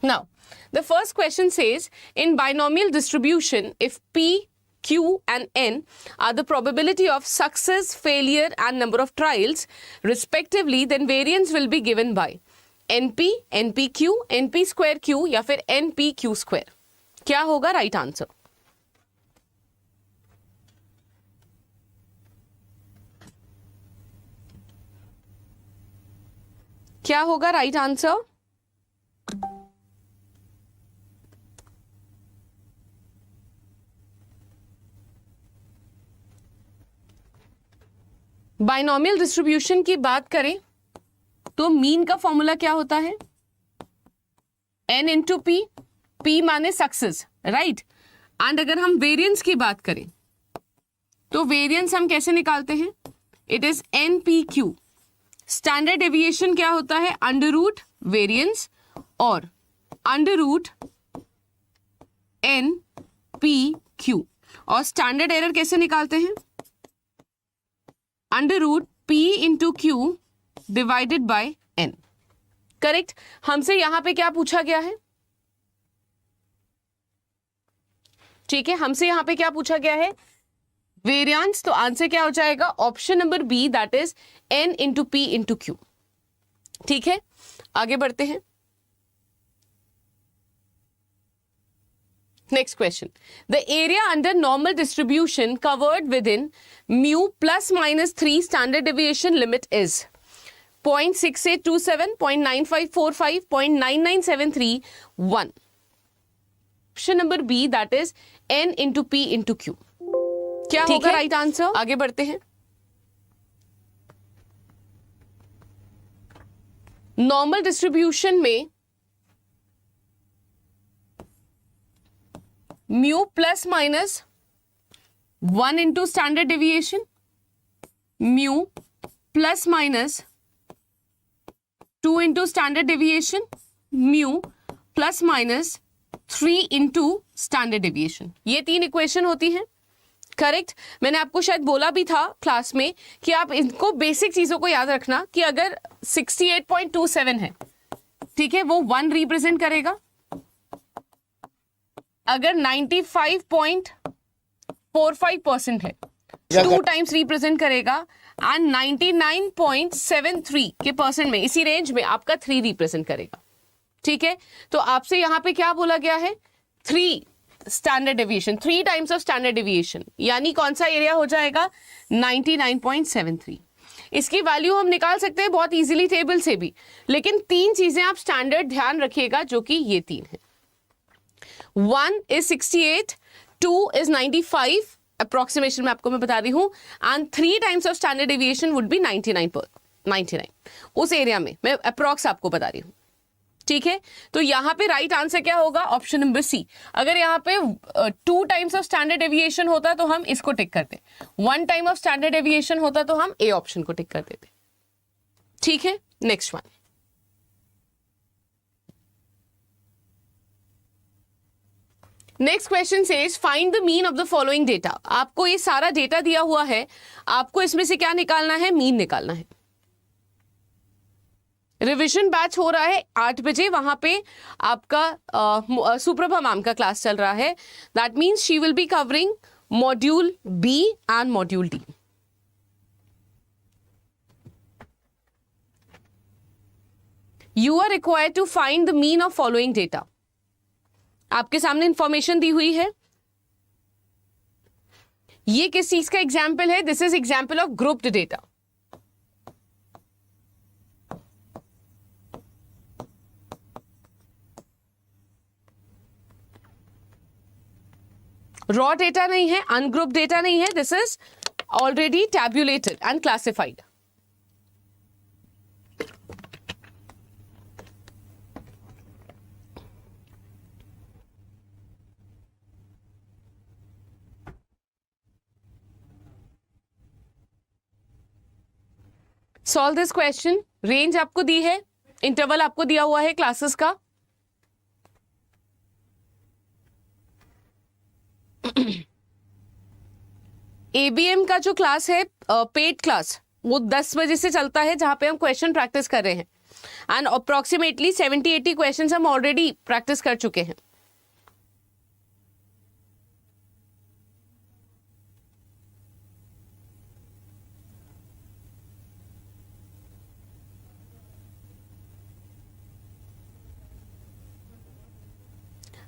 Now, the first question says, in binomial distribution, if P, Q and N are the probability of success, failure and number of trials respectively, then variance will be given by NP, NPQ, NP square Q या फिर NPQ square. क्या होगा right answer? क्या होगा right answer? Binomial distribution की बात करें तो मीन का फॉर्मूला क्या होता है? n इंटू पी, पी माने सक्सेस, राइट. एंड अगर हम वेरिएंस की बात करें तो वेरिएंस हम कैसे निकालते हैं? It is n p q. Standard deviation क्या होता है? अंडर रूट वेरिएंस और under root n p q. और स्टैंडर्ड एरर कैसे निकालते हैं? Under root p into q divided by n. Correct. हमसे यहां पे क्या पूछा गया है? ठीक है, हमसे यहां पे क्या पूछा गया है? वेरिएंस. तो आंसर क्या हो जाएगा? Option number B, that is n into p into q. ठीक है, आगे बढ़ते हैं. Next question. The area under normal distribution covered within mu plus minus 3 standard deviation limit is 0.6827, 0.9545, 0.9973, 1. Option number B, that is N into P into Q. क्या होगा right answer? आगे बढ़ते हैं. नॉर्मल डिस्ट्रीब्यूशन में mu plus minus 1 into standard deviation, mu plus minus 2 into standard deviation, mu plus minus 3 into standard deviation. ये 3 equation होती हैं. Correct. मैंने आपको शायद बोला भी था क्लास में कि आप इनको बेसिक चीजों को याद रखना कि अगर 68.27 है, ठीक है, वो 1 रिप्रेजेंट करेगा. अगर 95.45% है, 2 टाइम्स रिप्रेजेंट करेगा. एंड 99.73 के परसेंट में, इसी रेंज में आपका 3 रिप्रेजेंट करेगा. ठीक है, तो आपसे यहां पे क्या बोला गया है? 3 standard deviation, 3 times of standard deviation, यानी कौन सा एरिया हो जाएगा? 99.73. इसकी वैल्यू हम निकाल सकते हैं बहुत इजीली टेबल से भी, लेकिन 3 चीजें आप स्टैंडर्ड ध्यान रखिएगा, जो कि ये 3 है. 1 is 68, 2 is 95, अप्रोक्सीमेशन में आपको मैं बता रही हूं, and 3 times of standard deviation would be 99. उस एरिया में मैं अप्रोक्स आपको बता रही हूं. ठीक है, तो यहां पे राइट आंसर क्या होगा? Option number C. अगर यहां पे 2 टाइम्स ऑफ स्टैंडर्ड डेविएशन होता तो हम इसको टिक करते, 1 टाइम ऑफ स्टैंडर्ड डेविएशन होता तो हम ए ऑप्शन को टिक कर देते. ठीक है, next one. Next question says find the mean of the following data. आपको ये सारा डेटा दिया हुआ है, आपको इसमें से क्या निकालना है? मीन निकालना है. रिवीजन बैच हो रहा है 8 बजे, वहां पे आपका सुप्रभा मैम का क्लास चल रहा है. That means she will be covering module B and module D. You are required to find the mean of following data. आपके सामने इंफॉर्मेशन दी हुई है. ये किस चीज का एग्जाम्पल है? This is example of grouped data. Raw data नहीं है, अनग्रुप डेटा नहीं है. This is already tabulated and classified. Solve this question. Range आपको दी है, इंटरवल आपको दिया हुआ है क्लासेस का. एबीएम का जो क्लास है पेड क्लास, वो 10 बजे से चलता है, जहां पे हम क्वेश्चन प्रैक्टिस कर रहे हैं. एंड अप्रोक्सीमेटली 70-80 क्वेश्चंस हम ऑलरेडी प्रैक्टिस कर चुके हैं.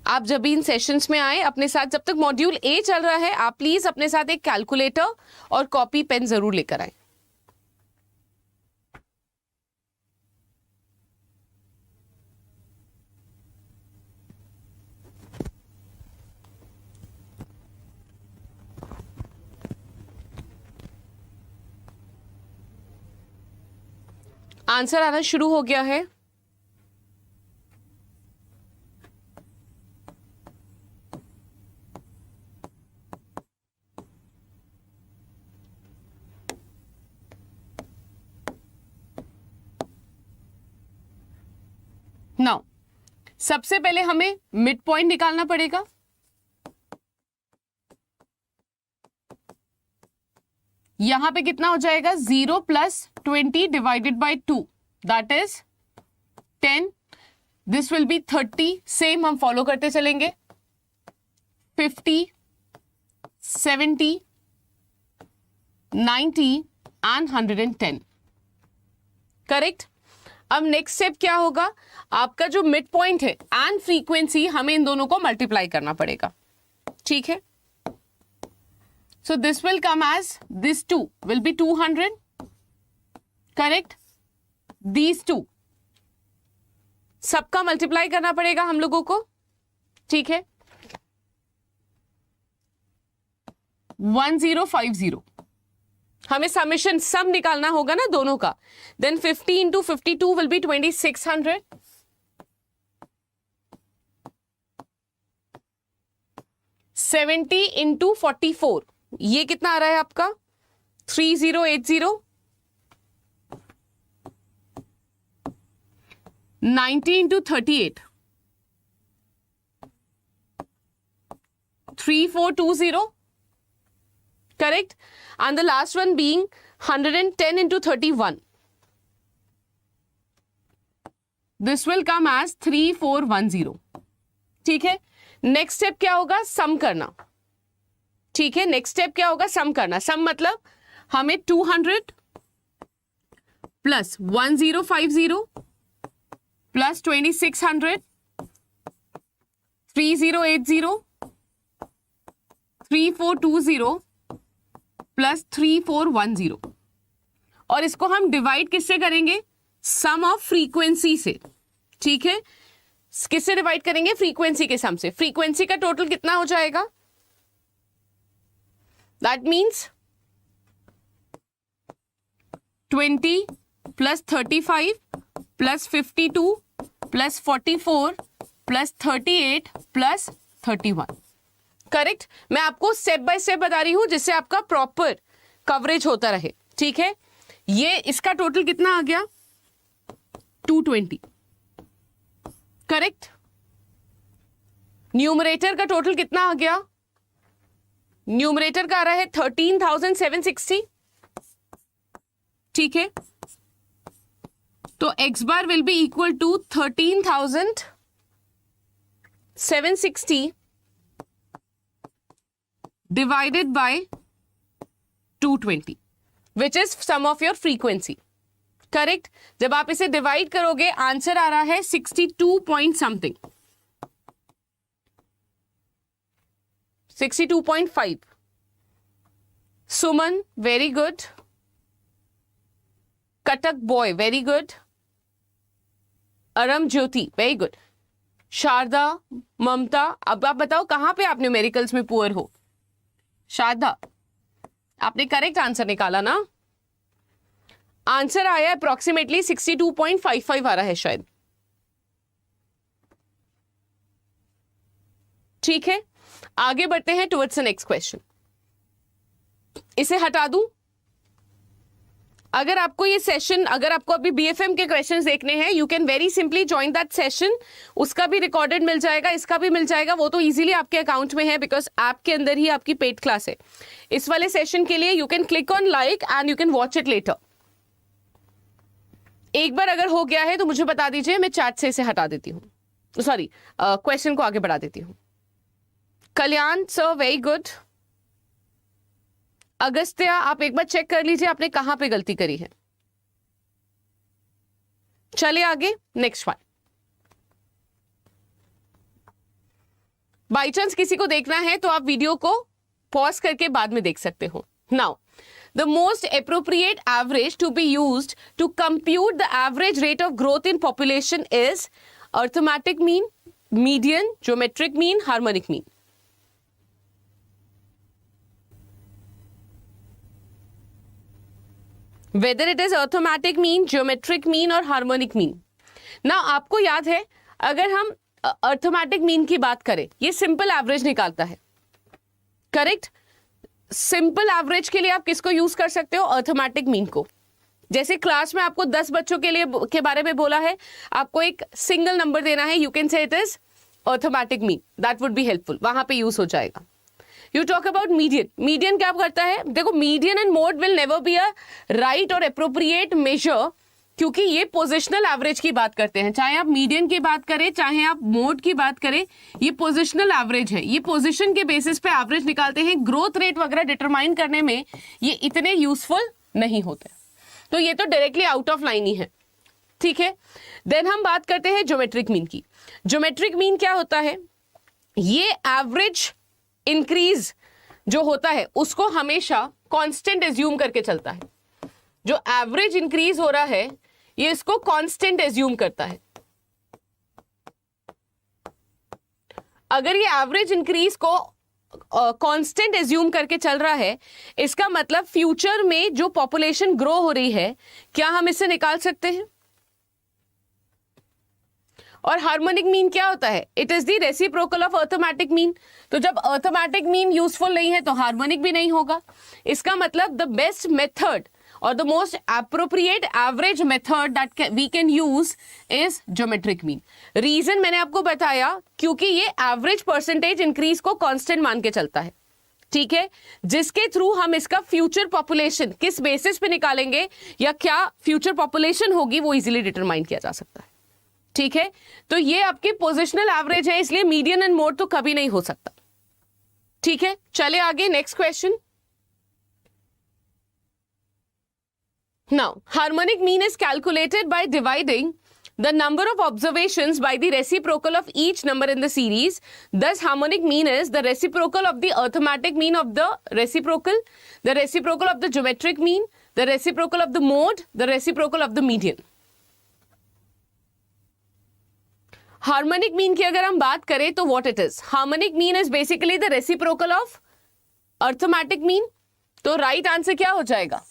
आप जब भी इन सेशंस में आए अपने साथ, जब तक मॉड्यूल ए चल रहा है, आप प्लीज अपने साथ एक कैलकुलेटर और कॉपी पेन जरूर लेकर आए. आंसर आना शुरू हो गया है. नाउ सबसे पहले हमें मिड पॉइंट निकालना पड़ेगा. यहां पे कितना हो जाएगा? 0 + 20 divided by 2, that is 10. This will be 30. Same हम फॉलो करते चलेंगे. 50, 70, 90 एंड 110. करेक्ट. अब नेक्स्ट स्टेप क्या होगा? आपका जो मिड पॉइंट है एंड फ्रीक्वेंसी, हमें इन दोनों को मल्टीप्लाई करना पड़ेगा. ठीक है. So this will come as, this 2 will be 200. Correct. These 2 सबका मल्टीप्लाई करना पड़ेगा हम लोगों को. ठीक है. 1050. हमें समेशन सम निकालना होगा ना दोनों का. Then 50 into 52 will be 2600. Seventy into 44, ये कितना आ रहा है आपका? 3080. 90 into 38, 3420. Correct. And the last one being 110 into 31. This will come as 3410. ठीक है. नेक्स्ट स्टेप क्या होगा? सम करना. ठीक है. नेक्स्ट स्टेप क्या होगा? सम करना. सम मतलब हमें 200 प्लस 1050 प्लस 2600, 3080, 3420 प्लस 3410. और इसको हम डिवाइड किससे करेंगे? सम ऑफ फ्रीक्वेंसी से. ठीक है. किससे डिवाइड करेंगे? फ्रीक्वेंसी के सम से. फ्रीक्वेंसी का टोटल कितना हो जाएगा? That means 20 plus 35 plus 52 plus 44 plus 38 plus 31. Correct. मैं आपको स्टेप बाय स्टेप बता रही हूं जिससे आपका प्रॉपर कवरेज होता रहे. ठीक है. ये इसका टोटल कितना आ गया? 220. करेक्ट. न्यूमरेटर का टोटल कितना आ गया? न्यूमरेटर का आ रहा है 13,760. ठीक है. तो x bar will be equal to 13,760 divided by 220, which is sum of your frequency. Correct. जब आप इसे डिवाइड करोगे आंसर आ रहा है 62 point something, 62.5. Suman very good. कटक बॉय वेरी गुड. अरम ज्योति वेरी गुड. शारदा, ममता, अब आप बताओ कहां पे आप न्यूमेरिकल्स में पुअर हो? शारदा, आपने करेक्ट आंसर निकाला ना? आंसर आया अप्रोक्सीमेटली 62.55 आ रहा है शायद. ठीक है. आगे बढ़ते हैं टुवर्ड्स द नेक्स्ट क्वेश्चन. इसे हटा दूं. अगर आपको ये सेशन, अगर आपको अभी बीएफएम के क्वेश्चंस देखने हैं, you can very simply join that session. उसका भी रिकॉर्डेड मिल जाएगा, इसका भी मिल जाएगा. वो तो इजीली आपके अकाउंट में है बिकॉज ऐप के अंदर ही आपकी पेड क्लास है. इस वाले सेशन के लिए you can click on like and you can watch it later. एक बार अगर हो गया है तो मुझे बता दीजिए, मैं चैट से इसे हटा देती हूँ, सॉरी क्वेश्चन को आगे बढ़ा देती हूँ। कल्याण सर वेरी गुड। अगस्त्या आप एक बार चेक कर लीजिए आपने कहां पे गलती करी है। चलिए आगे, नेक्स्ट वन। बाई चांस किसी को देखना है तो आप वीडियो को पॉज करके बाद में देख सकते हो। Now the most appropriate average to be used to compute the average rate of growth in population is arithmetic mean, median, geometric mean, harmonic mean. Whether it is arithmetic mean, geometric mean और harmonic mean. Now आपको याद है अगर हम arithmetic mean की बात करें, ये सिंपल एवरेज निकालता है, करेक्ट। सिंपल एवरेज के लिए आप किसको यूज कर सकते हो? अर्थमेटिक मीन को। जैसे क्लास में आपको 10 बच्चों के बारे में बोला है, आपको एक सिंगल नंबर देना है, you can say it is arithmetic mean, that would be helpful, वहां पे यूज हो जाएगा। You talk about median, median क्या करता है? देखो median and mode will never be a right और अप्रोप्रिएट मेजर, क्योंकि ये पोजिशनल एवरेज की बात करते हैं। चाहे आप मीडियन की बात करें, चाहे आप मोड की बात करें, ये पोजिशनल एवरेज है, ये पोजीशन के बेसिस पे एवरेज निकालते हैं। ग्रोथ रेट वगैरह डिटरमाइन करने में ये इतने यूजफुल नहीं होते, तो ये तो डायरेक्टली आउट ऑफ लाइन ही है, ठीक है। देन हम बात करते हैं ज्योमेट्रिक मीन की। ज्योमेट्रिक मीन क्या होता है? ये एवरेज इंक्रीज जो होता है उसको हमेशा कांस्टेंट एज्यूम करके चलता है। जो एवरेज इंक्रीज हो रहा है ये इसको कांस्टेंट एज्यूम करता है। अगर ये एवरेज इंक्रीज को कांस्टेंट एज्यूम करके चल रहा है, इसका मतलब फ्यूचर में जो पॉपुलेशन ग्रो हो रही है, क्या हम इसे निकाल सकते हैं? और हार्मोनिक मीन क्या होता है? It is the reciprocal of arithmetic mean. तो जब अर्थमेटिक मीन यूजफुल नहीं है तो हार्मोनिक भी नहीं होगा। इसका मतलब the best method or the most appropriate average method that we can use is geometric mean. Reason मैंने आपको बताया, क्योंकि ये average percentage increase को constant मान के चलता है, ठीक है, जिसके थ्रू हम इसका फ्यूचर पॉपुलेशन किस बेसिस पे निकालेंगे या क्या फ्यूचर पॉपुलेशन होगी वो इजीली डिटरमाइन किया जा सकता है, ठीक है। तो ये आपकी पोजिशनल एवरेज है, इसलिए मीडियन एंड मोड तो कभी नहीं हो सकता, ठीक है। चले आगे, next question. Now, harmonic mean is calculated by dividing the number of observations by the reciprocal of each number in the series. Thus, harmonic mean is the reciprocal of the arithmetic mean of the reciprocal of the geometric mean, the reciprocal of the mode, the reciprocal of the median. Harmonic mean की अगर हम बात करें तो what it is? Harmonic mean is basically the reciprocal of arithmetic mean. तो right answer क्या हो जाएगा?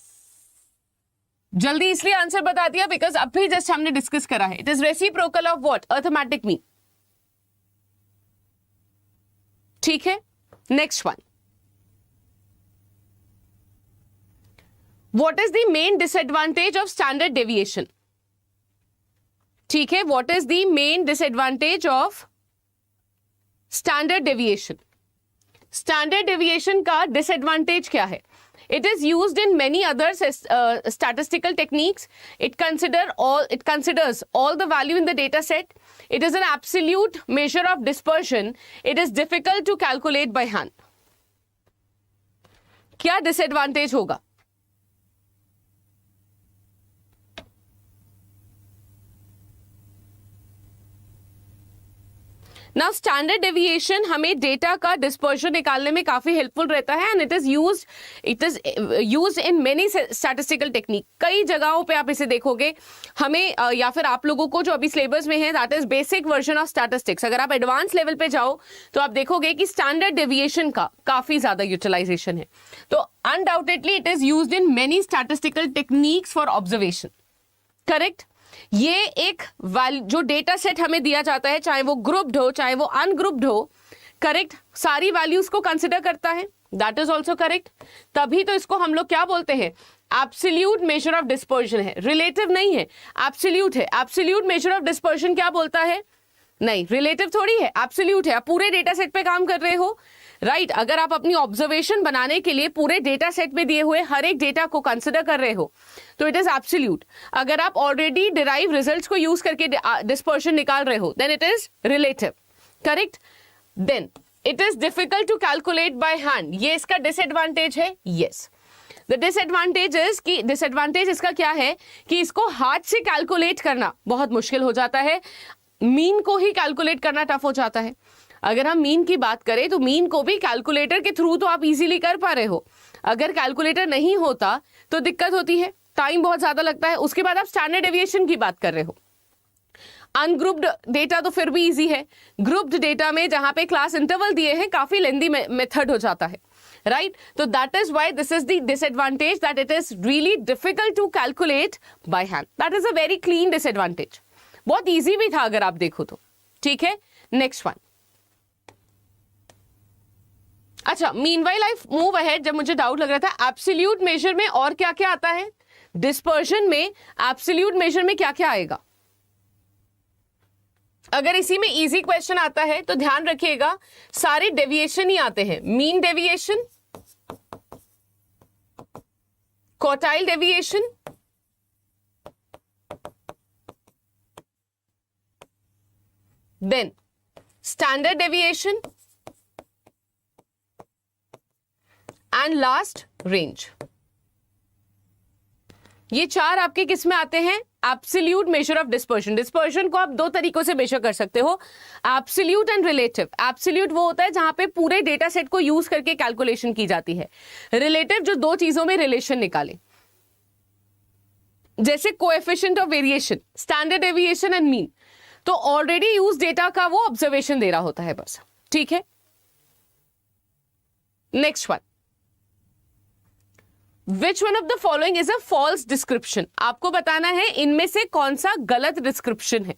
जल्दी इसलिए आंसर बता दिया बिकॉज अभी जस्ट हमने डिस्कस करा है। It is reciprocal of what? Arithmetic mean, ठीक है। Next one, what is the main disadvantage of standard deviation? ठीक है, what is the main disadvantage of standard deviation? Standard deviation का डिसएडवांटेज क्या है? It is used in many other statistical techniques. It considers all the value in the data set. It is an absolute measure of dispersion. It is difficult to calculate by hand. क्या disadvantage होगा? Now standard deviation हमें data का dispersion निकालने में काफी helpful रहता है, and it is used in many statistical technique. कई जगहों पे आप इसे देखोगे, हमें या फिर आप लोगों को जो अभी सिलेबस में है that is basic version of statistics. अगर आप एडवांस लेवल पे जाओ तो आप देखोगे कि स्टैंडर्ड डेविएशन का काफी ज्यादा यूटिलाइजेशन है। तो undoubtedly it is used in many statistical techniques for observation, correct. ये एक जो डेटा सेट हमें दिया जाता है, चाहे वो ग्रुप्ड हो चाहे वो अनग्रुप्ड हो, करेक्ट, सारी वैल्यूज को कंसिडर करता है, दैट इज ऑल्सो करेक्ट। तभी तो इसको हम लोग क्या बोलते हैं? एब्सोल्यूट मेजर ऑफ डिस्पर्शन है, रिलेटिव नहीं है, एब्सोल्यूट है। एब्सोल्यूट मेजर ऑफ डिस्पर्शन क्या बोलता है? नहीं, रिलेटिव थोड़ी है, एब्सोल्यूट है। आप पूरे डेटा सेट पे काम कर रहे हो, राइट अगर आप अपनी ऑब्जर्वेशन बनाने के लिए पूरे डेटा सेट में दिए हुए हर एक डेटा को कंसिडर कर रहे हो तो इट इज एब्सोल्यूट। अगर आप ऑलरेडी डिराइव रिजल्ट्स को यूज करके डिस्पर्शन निकाल रहे हो then it is relative, correct. Then it is difficult to calculate by hand, ये इसका डिसएडवांटेज है। यस, द डिसएडवांटेज इज कि डिसएडवांटेज इसका क्या है कि इसको हाथ से कैलकुलेट करना बहुत मुश्किल हो जाता है, मीन को ही कैलकुलेट करना टफ हो जाता है। अगर हम मीन की बात करें तो मीन को भी कैलकुलेटर के थ्रू तो आप इजीली कर पा रहे हो, अगर कैलकुलेटर नहीं होता तो दिक्कत होती है, टाइम बहुत ज्यादा लगता है। उसके बाद आप स्टैंडर्ड डेविएशन की बात कर रहे हो। अनग्रुप्ड डेटा तो फिर भी इजी है, ग्रुप्ड डेटा में जहां पे क्लास इंटरवल दिए हैं काफी लेंदी मेथड हो जाता है, राइट। तो that is why this is the disadvantage that it is really difficult to calculate by hand. That is a very clean disadvantage. बहुत इजी भी था अगर आप देखो तो, ठीक है। Next one. अच्छा, मीनवाइल आई मूव अहेड, जब मुझे डाउट लग रहा था एब्सोल्यूट मेजर में और क्या क्या आता है, डिस्पर्शन में एब्सोल्यूट मेजर में क्या क्या आएगा। अगर इसी में इजी क्वेश्चन आता है तो ध्यान रखिएगा सारे डेविएशन ही आते हैं, mean deviation, quartile deviation, then standard deviation and last range. ये चार आपके किस में आते हैं, absolute measure of dispersion. Dispersion को आप दो तरीकों से मेजर कर सकते हो, एब्सोल्यूट एंड रिलेटिव। एब्सोल्यूट वो होता है जहां पे पूरे डेटा सेट को यूज करके कैलकुलेशन की जाती है, रिलेटिव जो दो चीजों में रिलेशन निकाले, जैसे coefficient of variation, standard deviation and mean. तो ऑलरेडी यूज डेटा का वो ऑब्जर्वेशन दे रहा होता है बस, ठीक है। Next one, Which one of the following is a false description? आपको बताना है इनमें से कौन सा गलत डिस्क्रिप्शन है।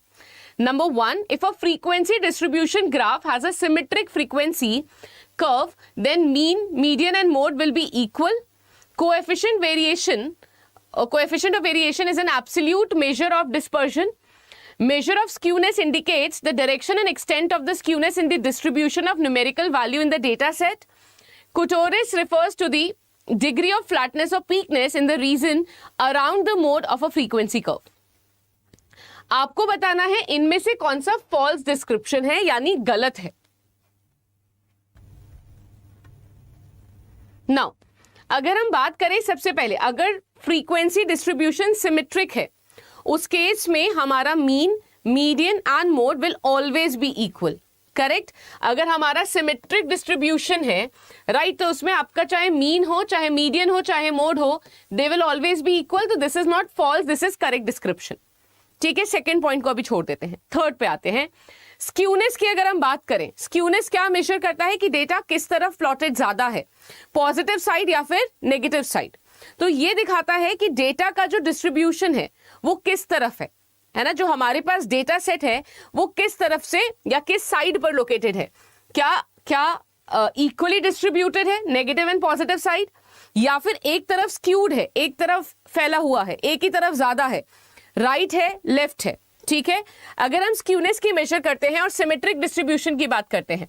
Number 1, if a frequency distribution graph has a symmetric frequency curve, then mean, median and mode will be equal. Coefficient of variation is an absolute measure of dispersion. Measure of skewness indicates the direction and extent of the skewness in the distribution of numerical value in the data set. Kutoris refers to the degree of flatness or peakness in the region around the mode of a frequency curve. आपको बताना है इनमें से कौन सा false description है यानी गलत है। Now, अगर हम बात करें सबसे पहले, अगर फ्रीक्वेंसी डिस्ट्रीब्यूशन सिमेट्रिक है उस केस में हमारा mean, median and mode will always be equal, correct. अगर हमारा सिमेट्रिक डिस्ट्रीब्यूशन है, राइट, तो उसमें आपका चाहे मीन हो, चाहे मीडियन हो, चाहे मोड हो, they will always be equal. तो this is not false, this is correct description, ठीक है। सेकंड पॉइंट को अभी छोड़ देते हैं, थर्ड पे आते हैं। स्क्यूनेस की अगर हम बात करें, स्क्यूनेस क्या मेजर करता है कि डेटा किस तरफ प्लॉटेड ज्यादा है, पॉजिटिव साइड या फिर नेगेटिव साइड। तो ये दिखाता है कि डेटा का जो डिस्ट्रीब्यूशन है वो किस तरफ है ना, जो हमारे पास डेटा सेट है वो किस तरफ से या किस साइड पर लोकेटेड है, क्या इक्वली डिस्ट्रीब्यूटेड है, नेगेटिव एंड पॉजिटिव साइड, या फिर एक तरफ स्क्यूड है, एक तरफ फैला हुआ है, एक ही तरफ ज्यादा है, राइट है, लेफ्ट है, ठीक है। अगर हम स्क्यूनेस की मेजर करते हैं और सिमेट्रिक डिस्ट्रीब्यूशन की बात करते हैं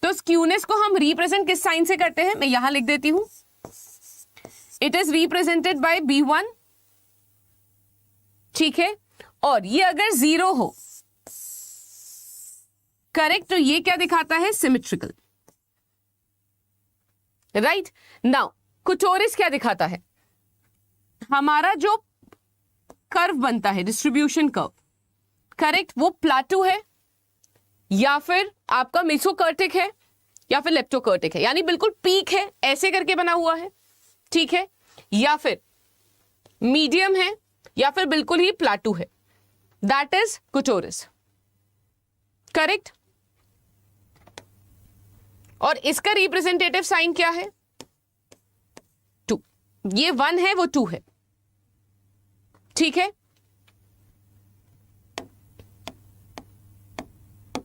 तो स्क्यूनेस को हम रिप्रेजेंट किस साइन से करते हैं, मैं यहां लिख देती हूं, it is represented by B1, ठीक है। और ये अगर 0 हो, करेक्ट, तो ये क्या दिखाता है, सिमेट्रिकल, राइट। नाउ कुटोरिस क्या दिखाता है, हमारा जो कर्व बनता है, डिस्ट्रीब्यूशन कर्व, करेक्ट, वो प्लाटू है या फिर आपका मेसोकर्टिक है या फिर लेप्टोकर्टिक है, यानी बिल्कुल पीक है ऐसे करके बना हुआ है, ठीक है, या फिर मीडियम है या फिर बिल्कुल ही प्लाटू है, दैट इज कुटोरिस, करेक्ट। और इसका रिप्रेजेंटेटिव साइन क्या है, 2, ये 1 है वो 2 है, ठीक है।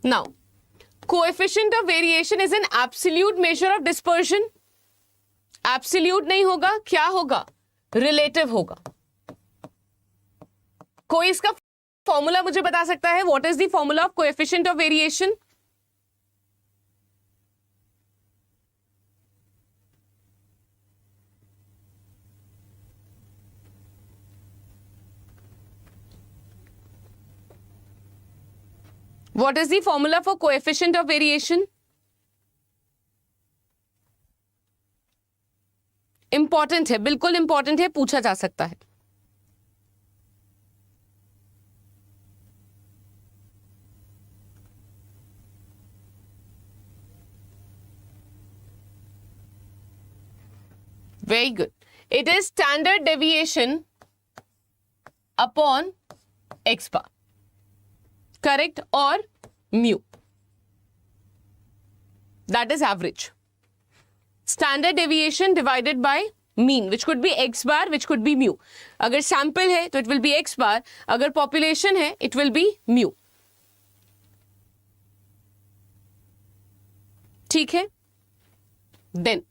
Now coefficient of variation is an absolute measure of dispersion. Absolute नहीं होगा, क्या होगा, रिलेटिव होगा। कोई इसका फॉर्मूला मुझे बता सकता है? What is the formula of coefficient of variation? What is the formula for coefficient of variation? Important है, बिल्कुल इंपॉर्टेंट है, पूछा जा सकता है. Very good. It is standard deviation upon x bar. Correct? Or mu. That is average. Standard deviation divided by mean, which could be x bar, which could be mu. अगर sample है तो it will be x bar. अगर population है it will be mu. ठीक है? Then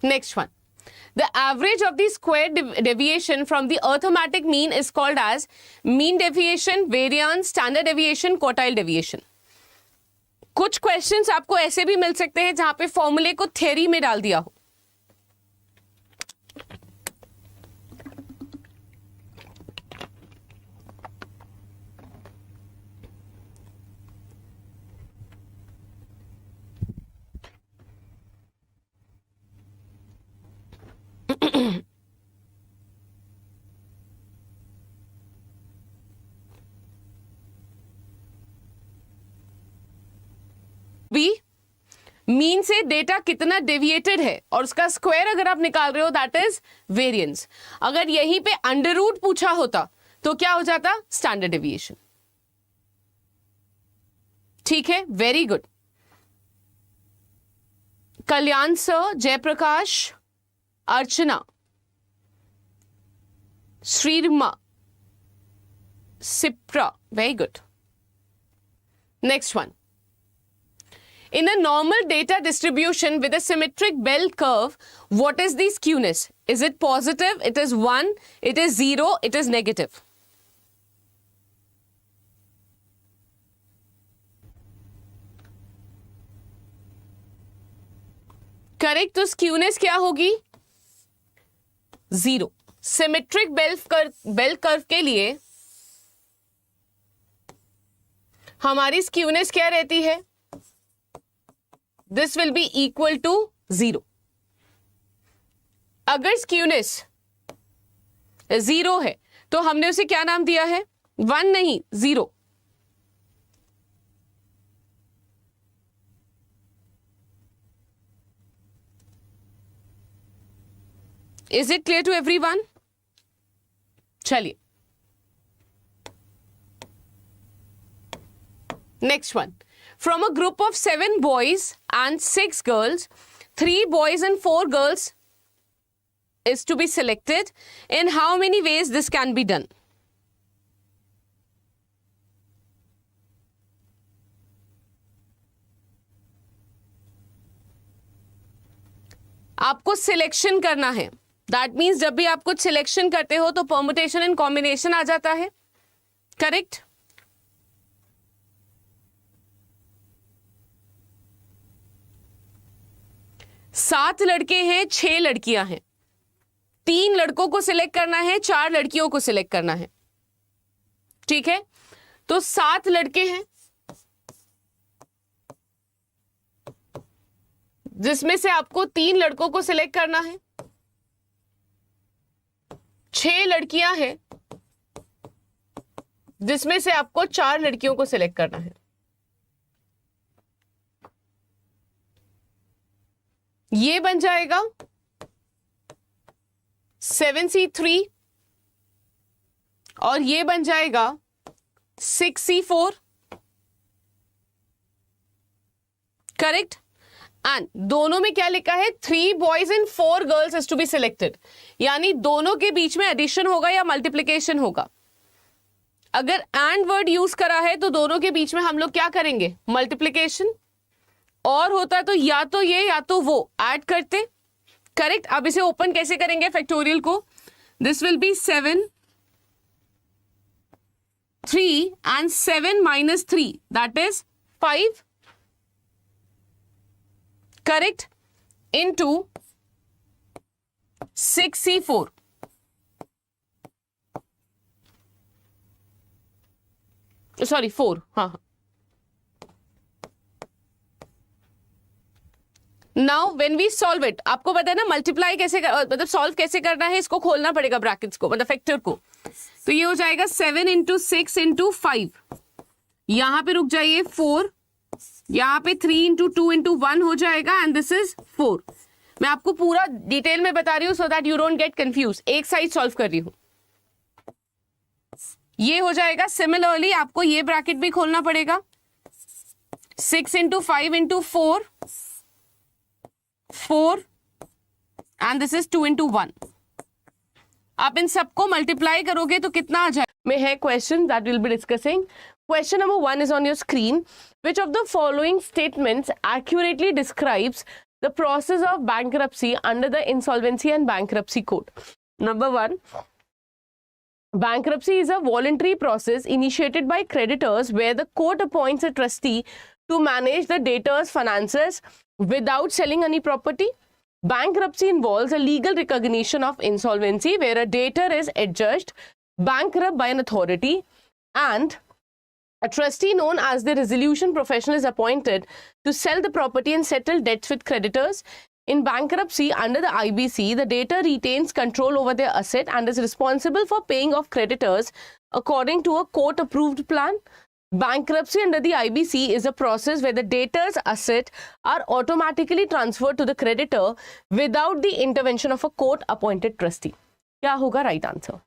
next one. The average of the square deviation from the arithmetic mean is called as mean deviation, variance, standard deviation, quartile deviation. कुछ questions आपको ऐसे भी मिल सकते हैं जहां पे फॉर्मूले को थ्योरी में डाल दिया हो. भी मीन से डेटा कितना डेविएटेड है और उसका स्क्वायर अगर आप निकाल रहे हो दैट इज वेरिएंस. अगर यहीं पे अंडर रूट पूछा होता तो क्या हो जाता? Standard deviation. ठीक है, very good. Kalyan sir, Jayaprakash, Archana, Shrirama, Sipra, very good. Next one. In a normal data distribution with a symmetric bell curve, what is the skewness? Is it positive? It is 1, it is 0, it is negative. Correct, तो skewness क्या होगी? 0. Symmetric bell curve के लिए हमारी skewness क्या रहती है? This will be equal to 0. अगर skewness 0 है तो हमने उसे क्या नाम दिया है? 1 नहीं, 0. Is it clear to everyone? चलिए. Next one. From a group of 7 boys and 6 girls, 3 boys and 4 girls is to be selected. In how many ways this can be done? आपको सिलेक्शन करना है. दैट मीन्स जब भी आप कुछ selection करते हो तो परमुटेशन एंड कॉम्बिनेशन आ जाता है. करेक्ट? सात लड़के हैं, 6 लड़कियां हैं. 3 लड़कों को सिलेक्ट करना है, 4 लड़कियों को सिलेक्ट करना है. ठीक है, तो 7 लड़के हैं जिसमें से आपको 3 लड़कों को सिलेक्ट करना है. 6 लड़कियां हैं जिसमें से आपको 4 लड़कियों को सिलेक्ट करना है. ये बन जाएगा 7C3 और ये बन जाएगा 6C4. करेक्ट? एंड दोनों में क्या लिखा है? 3 boys and 4 girls is to be selected. यानी दोनों के बीच में एडिशन होगा या मल्टीप्लीकेशन होगा. अगर एंड वर्ड यूज करा है तो दोनों के बीच में हम लोग क्या करेंगे? मल्टीप्लीकेशन. और होता तो या तो ये या तो वो ऐड करते. करेक्ट? अब इसे ओपन कैसे करेंगे फैक्टोरियल को? This will be 7, 3 and 7 minus 3, that is 5, correct, into 6C4. Sorry, 4. हाँ. Now when we solve it, आपको पता है ना मल्टीप्लाई कैसे मतलब सॉल्व कैसे करना है, इसको खोलना पड़ेगा ब्रैकेट्स को, मतलब फैक्टर को. तो ये हो जाएगा 7 इंटू 6 इंटू 5, यहाँ पे रुक जाइए 4, यहाँ पे 3 इंटू 2 इंटू 1 हो जाएगा एंड दिस इज 4. मैं आपको पूरा डिटेल में बता रही हूँ सो that you don't get confuse. एक साइड सॉल्व कर रही हूँ. ये हो जाएगा. सिमिलरली आपको ये ब्रैकेट भी खोलना पड़ेगा. 6 into 5 into 4 and this is 2 into 1. आप इन सबको मल्टीप्लाई करोगे तो कितना आ जाए में है question that will be discussing. Question number 1 is on your screen. Which of the following statements accurately describes the process of bankruptcy under the Insolvency and Bankruptcy Code? Number 1, bankruptcy is a voluntary process initiated by creditors where the court appoints a trustee to manage the debtor's finances without selling any property. Bankruptcy involves a legal recognition of insolvency where a debtor is adjudged bankrupt by an authority and a trustee known as the resolution professional is appointed to sell the property and settle debts with creditors. In bankruptcy under the IBC, the debtor retains control over their asset and is responsible for paying off creditors according to a court-approved plan. Bankruptcy under the IBC is a process where the debtor's assets are automatically transferred to the creditor without the intervention of a court-appointed trustee. क्या होगा right answer?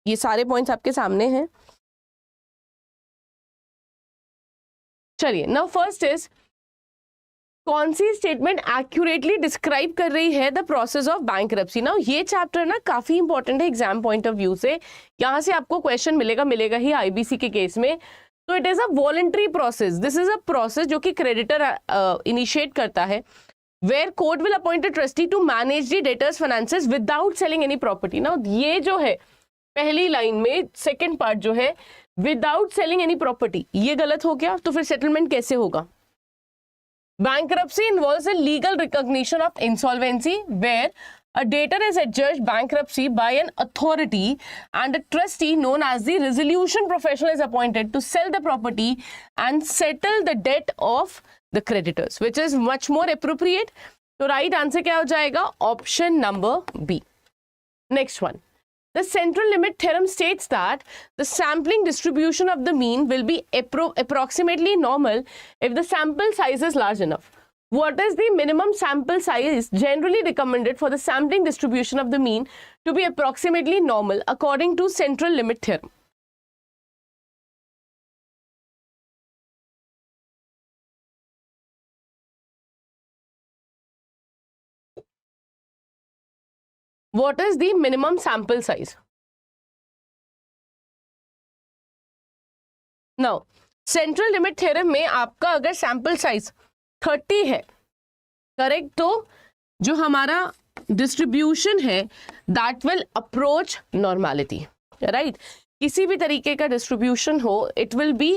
ये सारे points आपके सामने हैं. चलिए, now first is कौन सी statement accurately describe कर रही है the process of bankruptcy. Now ये चैप्टर ना काफी इंपॉर्टेंट है एग्जाम पॉइंट ऑफ व्यू से. यहाँ से आपको क्वेश्चन मिलेगा ही आईबीसी के केस में. तो it is a voluntary process. This is a process जो कि क्रेडिटर इनिशिएट करता है where court will appoint a trustee to manage the debtors finances without selling any property. Now ये जो है पहली लाइन में सेकेंड पार्ट जो है विदाउट सेलिंग एनी प्रॉपर्टी, ये गलत हो गया. तो फिर सेटलमेंट कैसे होगा? Bankruptcy involves a legal recognition of insolvency where a debtor is adjudged bankruptcy by an authority and a trustee known as the resolution professional is appointed to sell the property and settle the debt of the creditors, which is much more appropriate. तो right answer क्या हो जाएगा? Option number B. Next one. The central limit theorem states that the sampling distribution of the mean will be approximately normal if the sample size is large enough. What is the minimum sample size generally recommended for the sampling distribution of the mean to be approximately normal according to central limit theorem? What is the minimum sample size? Now, central limit theorem में आपका अगर sample size 30 है, correct, तो जो हमारा distribution है that will approach normality, right? किसी भी तरीके का डिस्ट्रीब्यूशन हो, it will be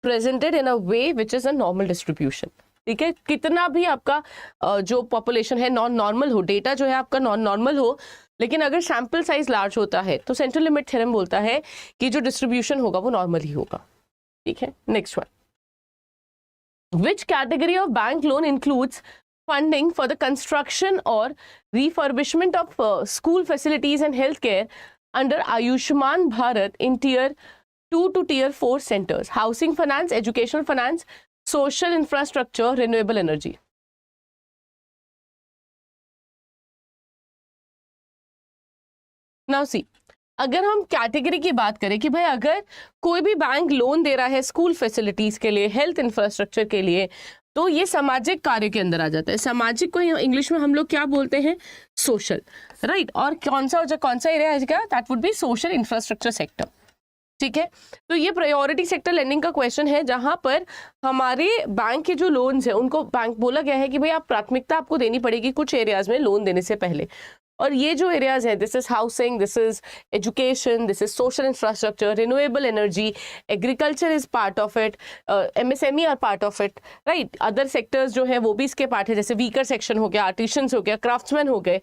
presented in a way which is a normal distribution. ठीक है, कितना भी आपका जो पॉपुलेशन है नॉन नॉर्मल हो, डेटा जो है आपका नॉन नॉर्मल हो, लेकिन अगर सैंपल साइज लार्ज होता है तो सेंट्रल लिमिट थ्योरम बोलता है कि जो डिस्ट्रीब्यूशन होगा वो नॉर्मल ही होगा. ठीक है, next one. Which category of bank loan includes funding for the construction और refurbishment of school facilities and health care under Ayushman Bharat in tier 2 to tier 4 centers? Housing finance, educational finance, social infrastructure, renewable energy. Now see, अगर हम category की बात करें कि भाई अगर कोई भी बैंक लोन दे रहा है स्कूल फैसिलिटीज के लिए, हेल्थ इंफ्रास्ट्रक्चर के लिए, तो ये सामाजिक कार्य के अंदर आ जाता है. सामाजिक को इंग्लिश में हम लोग क्या बोलते हैं? Social, right. और कौन सा एरिया है इसका? That would B social infrastructure sector. ठीक है, तो ये प्रायोरिटी सेक्टर लेंडिंग का क्वेश्चन है जहां पर हमारे बैंक के जो लोन्स है उनको बैंक बोला गया है कि भाई आप प्राथमिकता आपको देनी पड़ेगी कुछ एरियाज में लोन देने से पहले. और ये जो एरियाज हैं, this is housing, this is education, this is social infrastructure, renewable energy, agriculture is part of it, MSME are part of it, right. Other sectors जो है वो भी इसके पार्ट है, जैसे वीकर सेक्शन हो गया, आर्टिशंस हो गया, क्राफ्ट्समैन हो गए,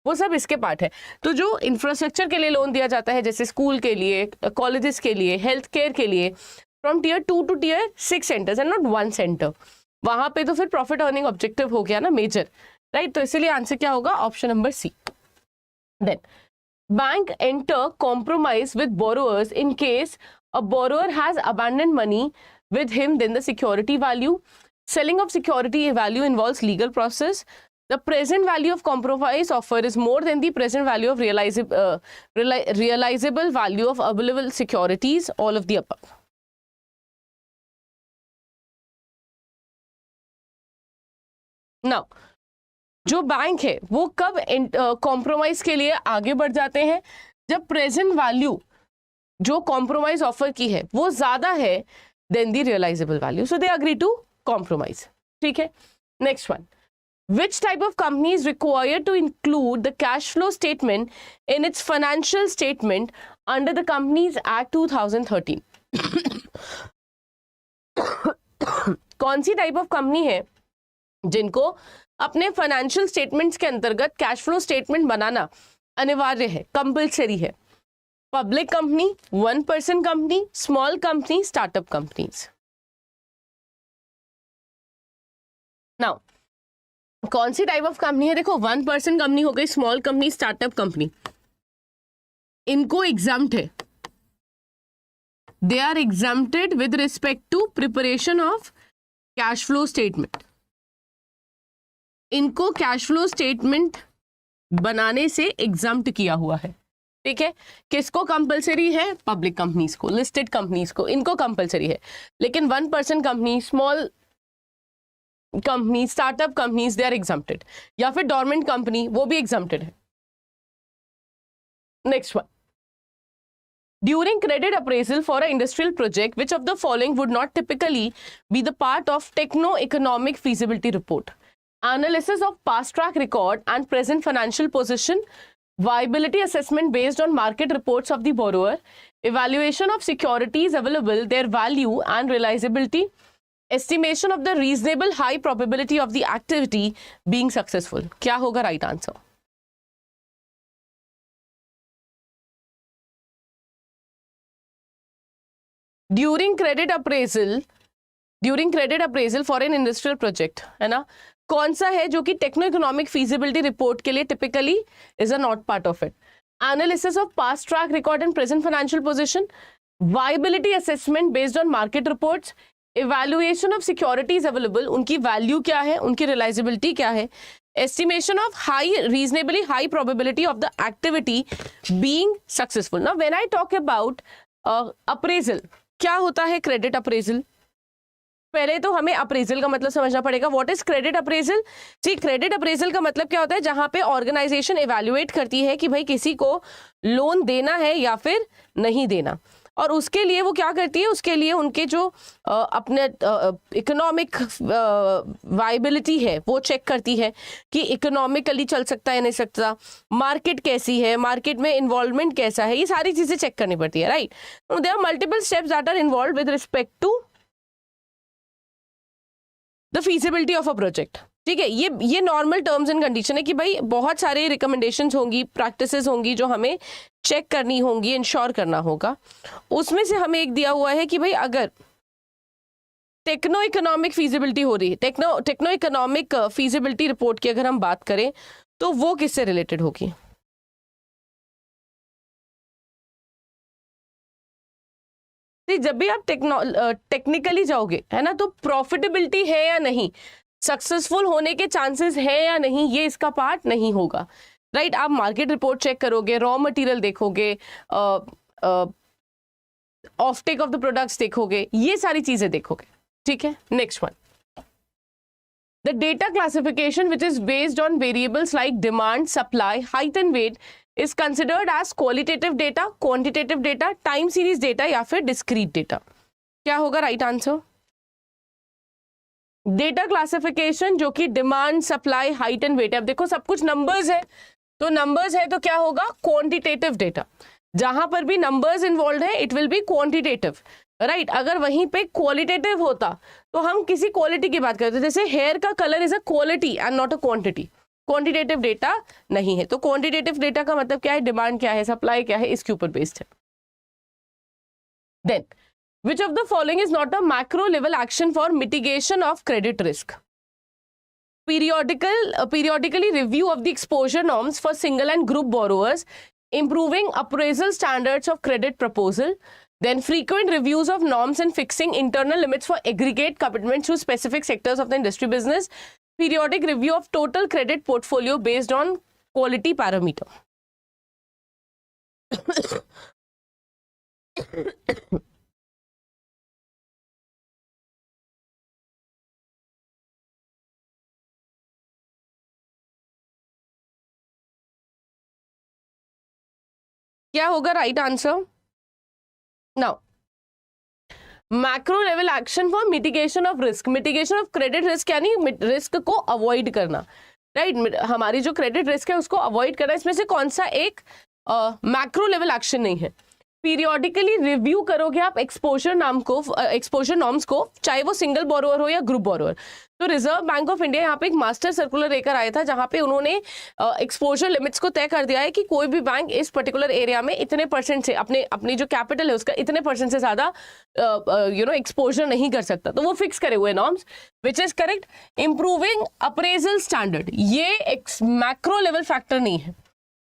वो सब इसके पार्ट है। तो जो इंफ्रास्ट्रक्चर के लिए लोन दिया जाता है, जैसे स्कूल के लिए, कॉलेजेस के लिए, हेल्थ केयर के लिए, from Tier 2 to Tier 6 centres and not 1 centre, वहां पे तो फिर प्रॉफिट अर्निंग ऑब्जेक्टिव हो गया ना मेजर, राइट। तो इसीलिए आंसर क्या होगा, option number C. Then bank enter compromise with borrowers in case a borrower has abandon money with him, then the security value. Selling of security value involves legal process. The present value of compromise offer is more than the present value of realizable value of available securities, all of the above. Now, जो bank है वो कब compromise के लिए आगे बढ़ जाते हैं, जब प्रेजेंट वैल्यू जो कॉम्प्रोमाइज ऑफर की है वो ज्यादा है then the realizable value, so they agree to compromise. ठीक है, next one, which type of company is required to include the cash flow statement in its financial statement under the Companies Act 2013? कौन सी type of company है जिनको अपने financial statements के अंतर्गत cash flow statement बनाना अनिवार्य है, कंपल्सरी है? Public company, 1% company, small company, startup companies. Now कौन सी टाइप ऑफ कंपनी है, देखो 1% कंपनी हो गई, स्मॉल कंपनी, स्टार्टअप कंपनी, इनको एग्जम्प्ट है, they are exempted with respect to preparation of cash flow statement. इनको कैश फ्लो स्टेटमेंट बनाने से एग्जम्प्ट किया हुआ है, ठीक है। किसको कंपलसरी है, पब्लिक कंपनीज को, लिस्टेड कंपनीज को, इनको कंपलसरी है। लेकिन 1% company, small company, startup companies, they are exempted, या फिर डोरमेंट कंपनी, वो भी एग्जम्प्टेड है। Next one, during credit appraisal for a industrial project which of the following would not typically be the part of techno economic feasibility report? Analysis of past track record and present financial position, viability assessment based on market reports of the borrower, evaluation of securities available, their value and realizability, estimation of the reasonable high probability of the activity being successful. क्या होगा right answer? During credit appraisal for an industrial project, है ना, कौन सा है जो कि techno economic feasibility report के लिए typically is a not part of it? Analysis of past track record and present financial position, viability assessment based on market reports, evaluation of securities available, उनकी वैल्यू क्या है, उनकी reliability क्या है, estimation of reasonably high probability of the activity being successful. Now when I talk about appraisal, क्या होता है credit appraisal? पहले तो हमें अप्रेजल का मतलब समझना पड़ेगा। What is credit appraisal? जी, क्रेडिट अप्रेजल का मतलब क्या होता है, जहां पे ऑर्गेनाइजेशन इवैल्यूएट करती है कि भाई किसी को लोन देना है या फिर नहीं देना, और उसके लिए वो क्या करती है, उसके लिए उनके जो अपने इकोनॉमिक वायबिलिटी है वो चेक करती है कि इकोनॉमिकली चल सकता है नहीं सकता, मार्केट कैसी है, मार्केट में इन्वॉल्वमेंट कैसा है, ये सारी चीजें चेक करनी पड़ती है, right. There are multiple steps that are involve with respect to the feasibility of a project, ठीक है। ये नॉर्मल टर्म्स एंड कंडीशन है कि भाई बहुत सारे रिकमेंडेशंस होंगी, प्रैक्टिसेस होंगी जो हमें चेक करनी होंगी, इंश्योर करना होगा। उसमें से हमें एक दिया हुआ है कि भाई अगर टेक्नो इकोनॉमिक फीजिबिलिटी हो रही है, टेक्नो इकोनॉमिक फीजिबिलिटी रिपोर्ट की अगर हम बात करें तो वो किससे रिलेटेड होगी? जब भी आप टेक्निकली जाओगे, है ना, तो प्रॉफिटेबिलिटी है या नहीं, सक्सेसफुल होने के चांसेस है या नहीं, ये इसका पार्ट नहीं होगा, राइट। आप मार्केट रिपोर्ट चेक करोगे, रॉ मटेरियल देखोगे, ऑफटेक ऑफ द प्रोडक्ट्स देखोगे, ये सारी चीजें देखोगे, ठीक है। Next one, the data classification which is based on variables like demand, supply, height and weight is considered as qualitative data, quantitative data, time series data या फिर discrete data? क्या होगा राइट आंसर? डेटा क्लासिफिकेशन जो कि demand, supply, height and weight है। अब देखो सब कुछ नंबर्स है, तो नंबर्स है तो क्या होगा, क्वांटिटेटिव डेटा। जहां पर भी नंबर्स इन्वॉल्व है it will B quantitative, right. अगर वहीं पे क्वालिटेटिव होता तो हम किसी क्वालिटी की बात करते, जैसे हेयर का colour is a quality and not a quantity. Quantitative data नहीं है। तो क्वांटिटेटिव डेटा का मतलब क्या है, डिमांड क्या है, सप्लाई क्या है, इसके ऊपर बेस्ड है। Then which of the following is not a macro level action for mitigation of credit risk? Periodically review of the exposure norms for single and group borrowers, improving appraisal standards of credit proposal, then frequent reviews of norms and fixing internal limits for aggregate commitments to specific sectors of the industry business, periodic review of total credit portfolio based on quality parameter. क्या होगा right answer? Now macro level action for mitigation of risk, mitigation of credit risk यानी risk को avoid करना, right. हमारी जो credit risk है उसको avoid करना, इसमें से कौन सा एक मैक्रो लेवल एक्शन नहीं है। पीरियोडिकली रिव्यू करोगे आप एक्सपोजर नॉर्म्स को, चाहे वो सिंगल बोरोअर हो या ग्रुप बोरोअर। तो रिजर्व बैंक ऑफ इंडिया यहाँ पे एक मास्टर सर्कुलर लेकर आया था जहाँ पे उन्होंने एक्सपोजर लिमिट्स को तय कर दिया है कि कोई भी बैंक इस पर्टिकुलर एरिया में इतने परसेंट से अपनी जो कैपिटल है उसका इतने परसेंट से ज्यादा एक्सपोजर नहीं कर सकता। तो वो फिक्स करे हुए norms, which is correct. Improving appraisal standard, ये एक मैक्रो लेवल फैक्टर नहीं है।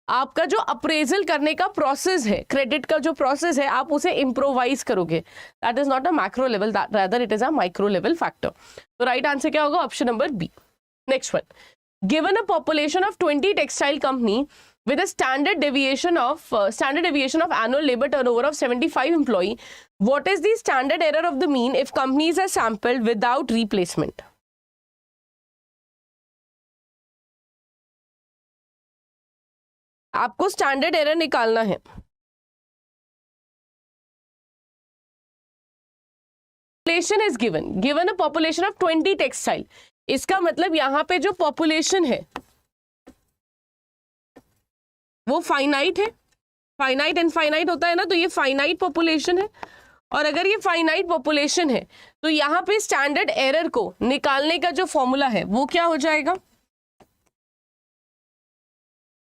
आपका जो अप्रेजल करने का प्रोसेस है, क्रेडिट का जो प्रोसेस है, आप उसे इम्प्रोवाइज करोगे, that is not a macro level, rather it is a micro level factor. तो राइट आंसर क्या होगा, option number B. Next one, given a population of 20 textile company with a standard deviation of annual labor turnover of 75 employee, what is the standard error of the mean if companies are sampled without replacement? आपको standard error निकालना है। Population is given a population of 20 textile, इसका मतलब यहां पे जो population है वो फाइनाइट है, फाइनाइट इनफाइनाइट होता है ना, तो ये फाइनाइट पॉपुलेशन है। और अगर ये फाइनाइट पॉपुलेशन है तो यहाँ पे स्टैंडर्ड एरर को निकालने का जो फॉर्मूला है वो क्या हो जाएगा,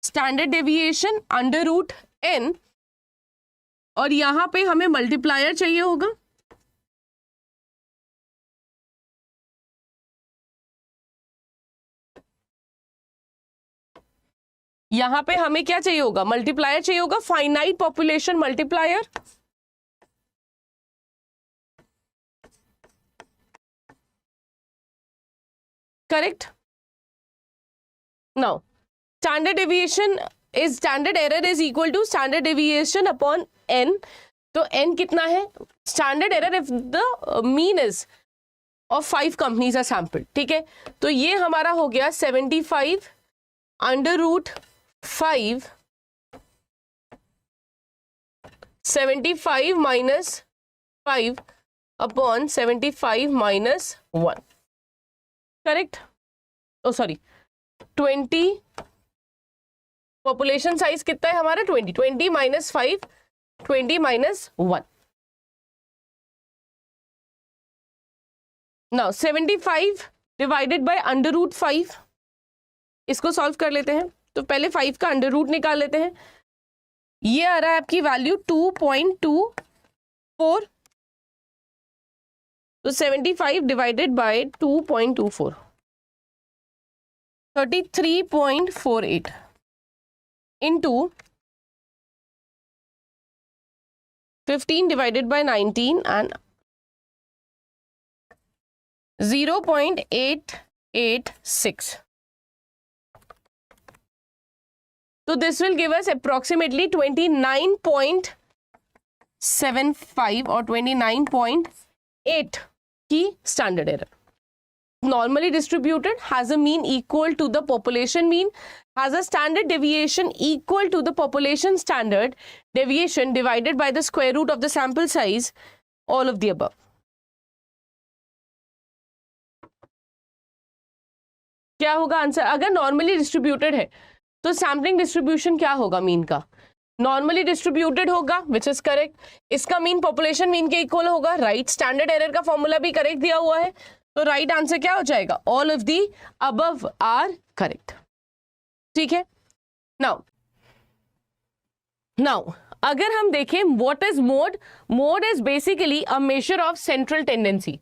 standard deviation under root n, और यहां पे हमें मल्टीप्लायर चाहिए होगा, यहां पे हमें क्या चाहिए होगा, मल्टीप्लायर चाहिए होगा, finite population multiplier. Correct. Now standard deviation is, standard error is equal to standard deviation upon n। तो n कितना है, standard error if the mean is of 5 companies are sampled, ठीक है। तो ये हमारा हो गया 75 under root 5, 75 minus 5 upon 75 minus 1, correct. Oh sorry 20, population size कितना है हमारा 20, 20 minus 5, 20 minus 1। Now 75 divided by under root 5, इसको सॉल्व कर लेते हैं। तो पहले 5 का अंडर रूट निकाल लेते हैं, ये आ रहा है आपकी वैल्यू 2.24, तो 75 divided bye 2.24, 33.48 into 15 divided by 19 and 0.886. So this will give us approximately 29.75 or 29.8 की standard error. Normally distributed, has a mean equal to the population mean, has a standard deviation equal to the population standard deviation divided by the square root of the sample size, all of the above. क्या होगा answer, अगर normally distributed है तो sampling distribution क्या होगा mean का? Normally distributed होगा, which is correct. इसका मीन पॉपुलेशन मीन के इक्वल होगा, राइट. स्टैंडर्ड एरर का फॉर्मूला भी करेक्ट दिया हुआ है, तो राइट आंसर क्या हो जाएगा? All of the above are correct. ठीक है. नाउ अगर हम देखें what is mode, mode is basically a measure of central tendency.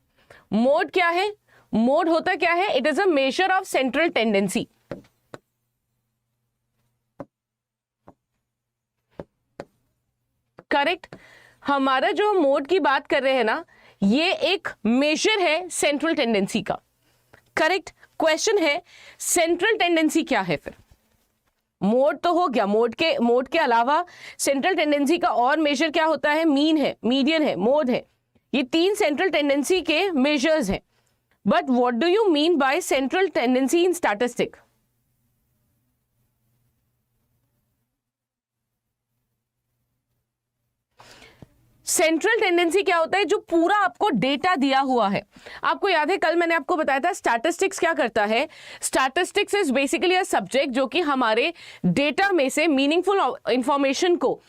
Mode क्या है? मोड होता क्या है? It is a measure of central tendency. Correct. हमारा जो मोड की बात कर रहे हैं ना, ये एक मेजर है सेंट्रल टेंडेंसी का. करेक्ट. क्वेश्चन है सेंट्रल टेंडेंसी क्या है? फिर मोड तो हो गया, मोड के अलावा सेंट्रल टेंडेंसी का और मेजर क्या होता है? मीन है, मीडियन है, मोड है. ये तीन सेंट्रल टेंडेंसी के मेजर्स हैं. But what do you mean by central tendency in statistic? Central tendency क्या होता है? जो पूरा आपको डेटा दिया हुआ है. आपको याद है कल मैंने आपको बताया था स्टैटिस्टिक्स क्या करता है? Statistics is basically a subject जो कि हमारे डेटा में से मीनिंगफुल इंफॉर्मेशन को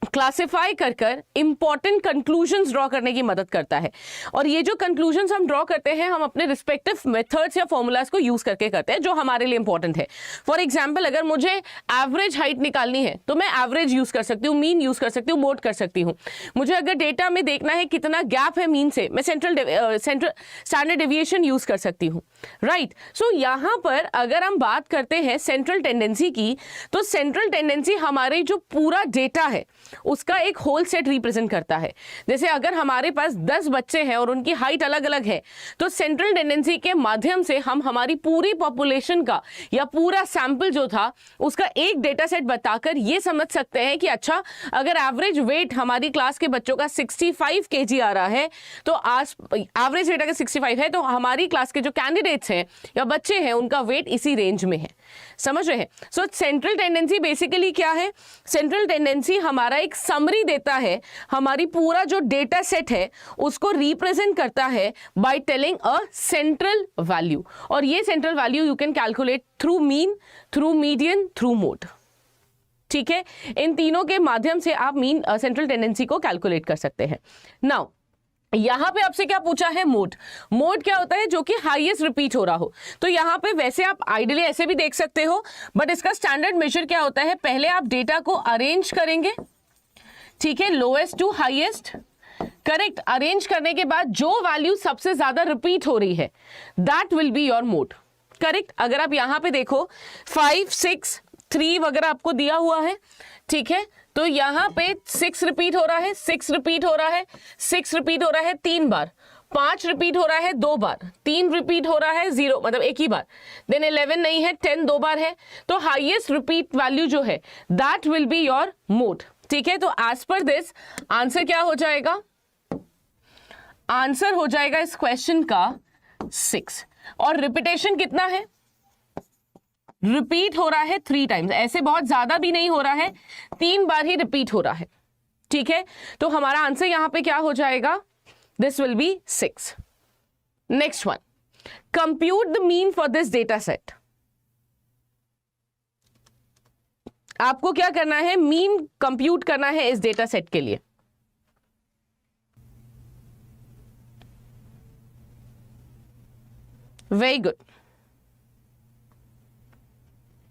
क्लासिफाई कर इंपॉर्टेंट कंक्लूजन्स ड्रॉ करने की मदद करता है. और ये जो कंक्लूजन्स हम ड्रॉ करते हैं, हम अपने रिस्पेक्टिव मेथड्स या फॉर्मूलाज को यूज करके करते हैं जो हमारे लिए इंपॉर्टेंट है. फॉर एग्जांपल, अगर मुझे एवरेज हाइट निकालनी है तो मैं एवरेज यूज कर सकती हूँ, मीन यूज कर सकती हूँ, मोड कर सकती हूँ. मुझे अगर डेटा में देखना है कितना गैप है मीन से, मैं सेंट्रल स्टैंडर्ड डेविएशन यूज कर सकती हूँ. राइट. सो यहाँ पर अगर हम बात करते हैं सेंट्रल टेंडेंसी की, तो सेंट्रल टेंडेंसी हमारे जो पूरा डेटा है उसका एक होल सेट रिप्रेजेंट करता है. जैसे अगर हमारे पास 10 बच्चे हैं और उनकी हाइट अलग अलग है, तो सेंट्रल टेंडेंसी के माध्यम से हम हमारी पूरी पॉपुलेशन का या पूरा सैंपल जो था उसका एक डेटा सेट बताकर ये समझ सकते हैं कि अच्छा, अगर एवरेज वेट हमारी क्लास के बच्चों का 65 kg आ रहा है, तो आज एवरेज वेट अगर 65 है, तो हमारी क्लास के जो कैंडिडेट्स हैं या बच्चे हैं उनका वेट इसी रेंज में है. समझ रहे हैं? सो सेंट्रल टेंडेंसी बेसिकली क्या है? सेंट्रल टेंडेंसी हमारा एक समरी देता है, हमारी पूरा जो डेटा सेट है उसको रिप्रेजेंट करता है by telling a central value. और ये central value you can calculate through mean, through median, through mode. ठीक है. इन तीनों के माध्यम से आप मीन सेंट्रल टेंडेंसी को कैलकुलेट कर सकते हैं. नाउ यहां पे आपसे क्या पूछा है? मोड. मोड क्या होता है? जो कि हाईएस्ट रिपीट हो रहा हो. तो यहां पे वैसे आप आइडियली ऐसे भी देख सकते हो, बट इसका स्टैंडर्ड मेजर क्या होता है? पहले आप डेटा को अरेंज करेंगे, ठीक है, lowest to highest. Correct. Arrange करने के बाद जो वैल्यू सबसे ज्यादा रिपीट हो रही है, that will be your mode. Correct. अगर आप यहां पे देखो 5, 6, 3 वगैरह आपको दिया हुआ है, ठीक है, तो यहां पे 6 रिपीट हो रहा है, 6 रिपीट हो रहा है, 6 रिपीट हो रहा है 3 बार, 5 रिपीट हो रहा है 2 बार, 3 रिपीट हो रहा है 0 मतलब एक ही बार, देन 11 नहीं है, 10 2 बार है. तो हाईएस्ट रिपीट वैल्यू जो है that will be your mode. ठीक है. तो एज पर दिस आंसर क्या हो जाएगा? आंसर हो जाएगा इस क्वेश्चन का 6. और रिपीटेशन कितना है? रिपीट हो रहा है 3 टाइम्स. ऐसे बहुत ज्यादा भी नहीं हो रहा है, 3 बार ही रिपीट हो रहा है. ठीक है. तो हमारा आंसर यहां पे क्या हो जाएगा? This will B 6. Next one, compute the mean for this data set. आपको क्या करना है? मीन कंप्यूट करना है इस डेटा सेट के लिए. Very good.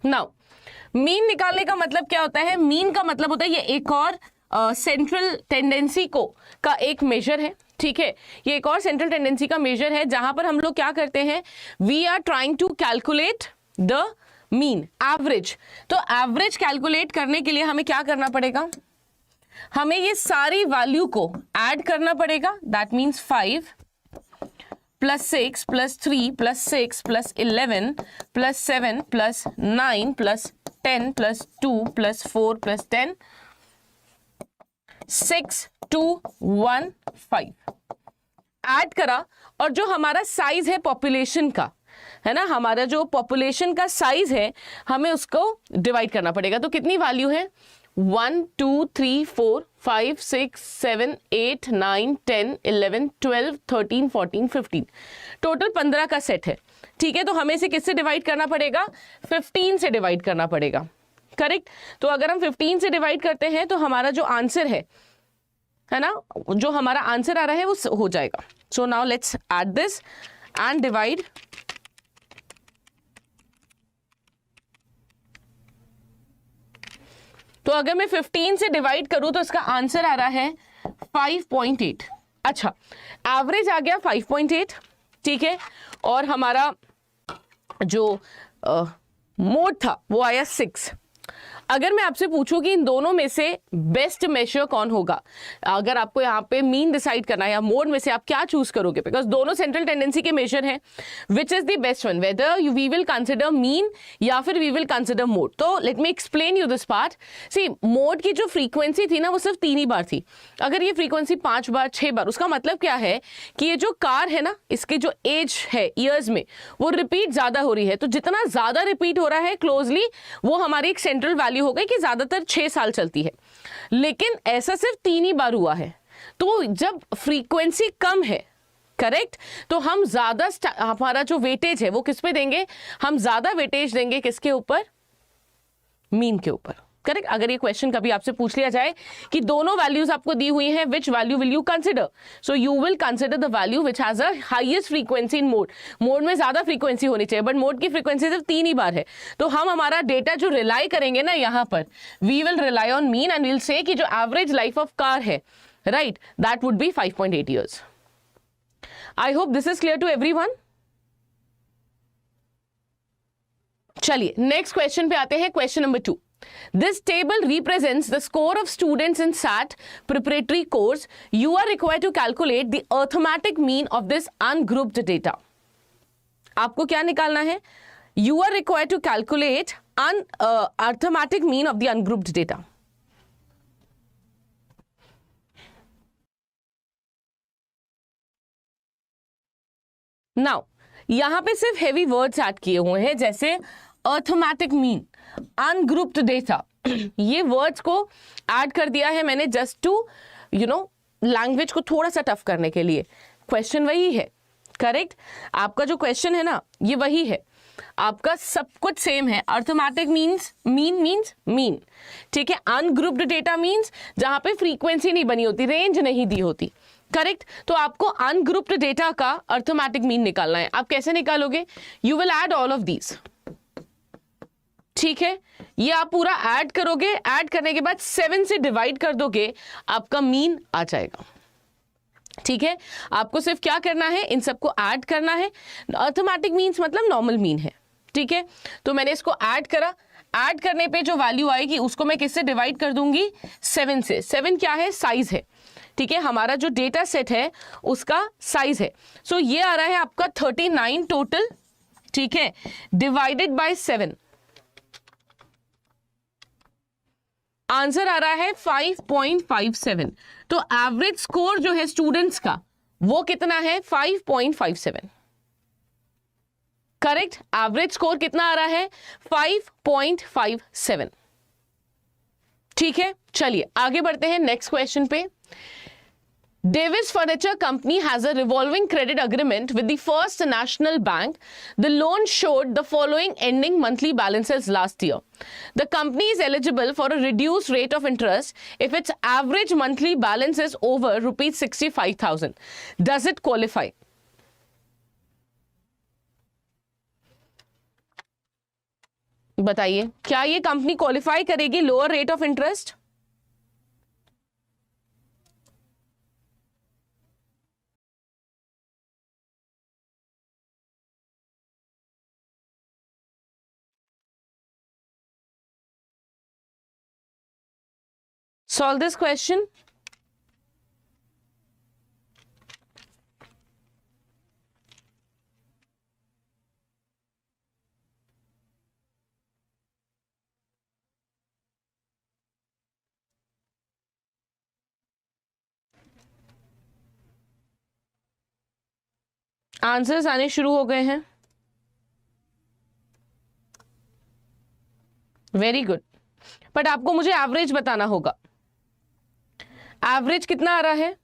नाउ मीन निकालने का मतलब क्या होता है? मीन का मतलब होता है ये एक और सेंट्रल टेंडेंसी को का एक मेजर है. ठीक है. ये एक और सेंट्रल टेंडेंसी का मेजर है जहां पर हम लोग क्या करते हैं? We are trying to calculate the mean, average. तो एवरेज कैलकुलेट करने के लिए हमें क्या करना पड़ेगा? हमें ये सारी वैल्यू को ऐड करना पड़ेगा. That means 5 plus 6 plus 3 plus 6 plus 11 plus 7 plus 9 plus 10 plus 2 plus 4 plus 10, 6 2 1 5 add करा. और जो हमारा साइज है पॉपुलेशन का, है ना, हमारा जो पॉपुलेशन का साइज है हमें उसको डिवाइड करना पड़ेगा. तो कितनी वैल्यू है? 1 2 3 4 5 6 7 8 9 10 11 12 13 14 15, टोटल 15 का सेट है. ठीक है, तो हमें इसे किससे डिवाइड करना पड़ेगा? 15 से डिवाइड करना पड़ेगा, करेक्ट। तो अगर हम 15 से डिवाइड करते हैं तो हमारा जो आंसर है ना, जो हमारा आंसर आ रहा है वो हो जाएगा। So now let's add this and divide. तो अगर मैं 15 से डिवाइड करूं तो इसका आंसर आ रहा है 5.8। अच्छा, एवरेज आ गया 5.8, ठीक है, और हमारा जो मोड था वो आया 6। अगर मैं आपसे पूछूं कि इन दोनों में से बेस्ट मेजर कौन होगा, अगर आपको यहाँ पे मीन डिसाइड करना है या मोड में से आप क्या चूज करोगे, बिकॉज दोनों सेंट्रल टेंडेंसी के मेजर हैं, which is the best one, whether we will consider mean या फिर वी विल कंसिडर मोड। तो let me explain you this part. See, mode की जो फ्रीक्वेंसी थी ना वो सिर्फ 3 ही बार थी। अगर ये फ्रीक्वेंसी 5 बार 6 बार, उसका मतलब क्या है कि ये जो कार है ना, इसके जो एज है ईयर्स में, वो रिपीट ज्यादा हो रही है। तो जितना ज्यादा रिपीट हो रहा है क्लोजली, वो हमारी एक सेंट्रल वैल्यू हो गई कि ज्यादातर 6 साल चलती है। लेकिन ऐसा सिर्फ 3 ही बार हुआ है। तो जब फ्रीक्वेंसी कम है, करेक्ट, तो हम ज्यादा हमारा जो वेटेज है वो किस पे देंगे? हम ज्यादा वेटेज देंगे किसके ऊपर? मीन के ऊपर, करेक्ट। अगर ये क्वेश्चन कभी आपसे पूछ लिया जाए कि दोनों वैल्यूज आपको दी हुई हैं, which value will you consider? So you will consider the value which has a highest frequency in mode. Mode में ज्यादा फ्रीक्वेंसी होनी चाहिए, बट मोड की फ्रीक्वेंसी सिर्फ 3 ही बार है। तो हम हमारा डेटा जो रिलाई करेंगे ना यहाँ पर, we will rely on mean and will say कि जो एवरेज लाइफ ऑफ कार है, right, that would be 5.8 years. I hope this is clear to everyone. चलिए नेक्स्ट क्वेश्चन पे आते हैं, question number 2। This table represents the score of students in SAT preparatory course. You are required to calculate the arithmetic mean of this ungrouped data. आपको क्या निकालना है? You are required to calculate arithmetic mean of the ungrouped data. Now, यहां पे सिर्फ heavy words add किए हुए हैं, जैसे अर्थमेटिक मीन, अनग्रुप्ड डेटा। ये वर्ड्स को ऐड कर दिया है मैंने जस्ट टू लैंग्वेज को थोड़ा सा टफ करने के लिए। क्वेश्चन वही है, करेक्ट। आपका जो क्वेश्चन है ना ये वही है, आपका सब कुछ सेम है। अर्थमेटिक मीन्स मीन, ठीक है। अनग्रुप्ड डेटा मीन्स जहां पे फ्रीक्वेंसी नहीं बनी होती, रेंज नहीं दी होती, करेक्ट। तो आपको अनग्रुप्ड डेटा का अर्थमेटिक मीन निकालना है। आप कैसे निकालोगे? You will add all of these, ठीक है। ये आप पूरा ऐड करोगे, ऐड करने के बाद 7 से डिवाइड कर दोगे, आपका मीन आ जाएगा, ठीक है। आपको सिर्फ क्या करना है? इन सबको ऐड करना है। अर्थमेटिक मीन्स मतलब नॉर्मल मीन है, ठीक है। तो मैंने इसको ऐड करा, ऐड करने पे जो वैल्यू आएगी उसको मैं किससे डिवाइड कर दूंगी? 7 से। 7 क्या है? साइज है, ठीक है। हमारा जो डेटा सेट है उसका साइज है। सो ये आ रहा है आपका 39 टोटल, ठीक है, डिवाइडेड बाय 7। आंसर आ रहा है 5.57। तो एवरेज स्कोर जो है स्टूडेंट्स का वो कितना है? 5.57, करेक्ट। एवरेज स्कोर कितना आ रहा है? 5.57, ठीक है। चलिए आगे बढ़ते हैं नेक्स्ट क्वेश्चन पे। Davis Furniture Company has a revolving credit agreement with the First National Bank. The loan showed the following ending monthly balances last year. The company is eligible for a reduced rate of interest if its average monthly balance is over rupees 65,000. Does it qualify? बताइए, क्या ये company qualify करेगी lower rate of interest? Solve this question. Answers आने शुरू हो गए हैं। Very good, but आपको मुझे एवरेज बताना होगा। एवरेज कितना आ रहा है?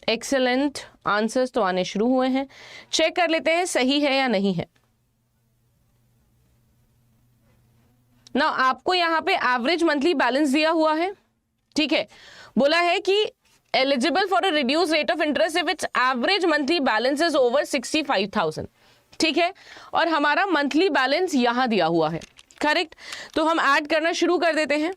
एक्सेलेंट, आंसर्स तो आने शुरू हुए हैं। चेक कर लेते हैं सही है या नहीं है। ना आपको यहाँ पे एवरेज मंथली बैलेंस दिया हुआ है, ठीक है। बोला है कि eligible for a reduce rate of interest if it's average monthly balance is over 65,000, ठीक है। और हमारा मंथली बैलेंस यहां दिया हुआ है, करेक्ट। तो हम ऐड करना शुरू कर देते हैं।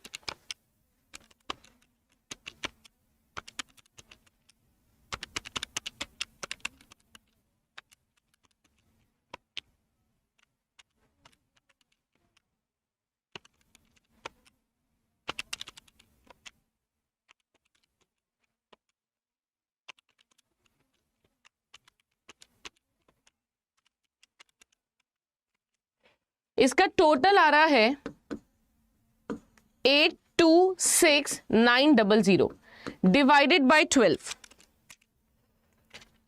इसका टोटल आ रहा है 826,900 divided by 12।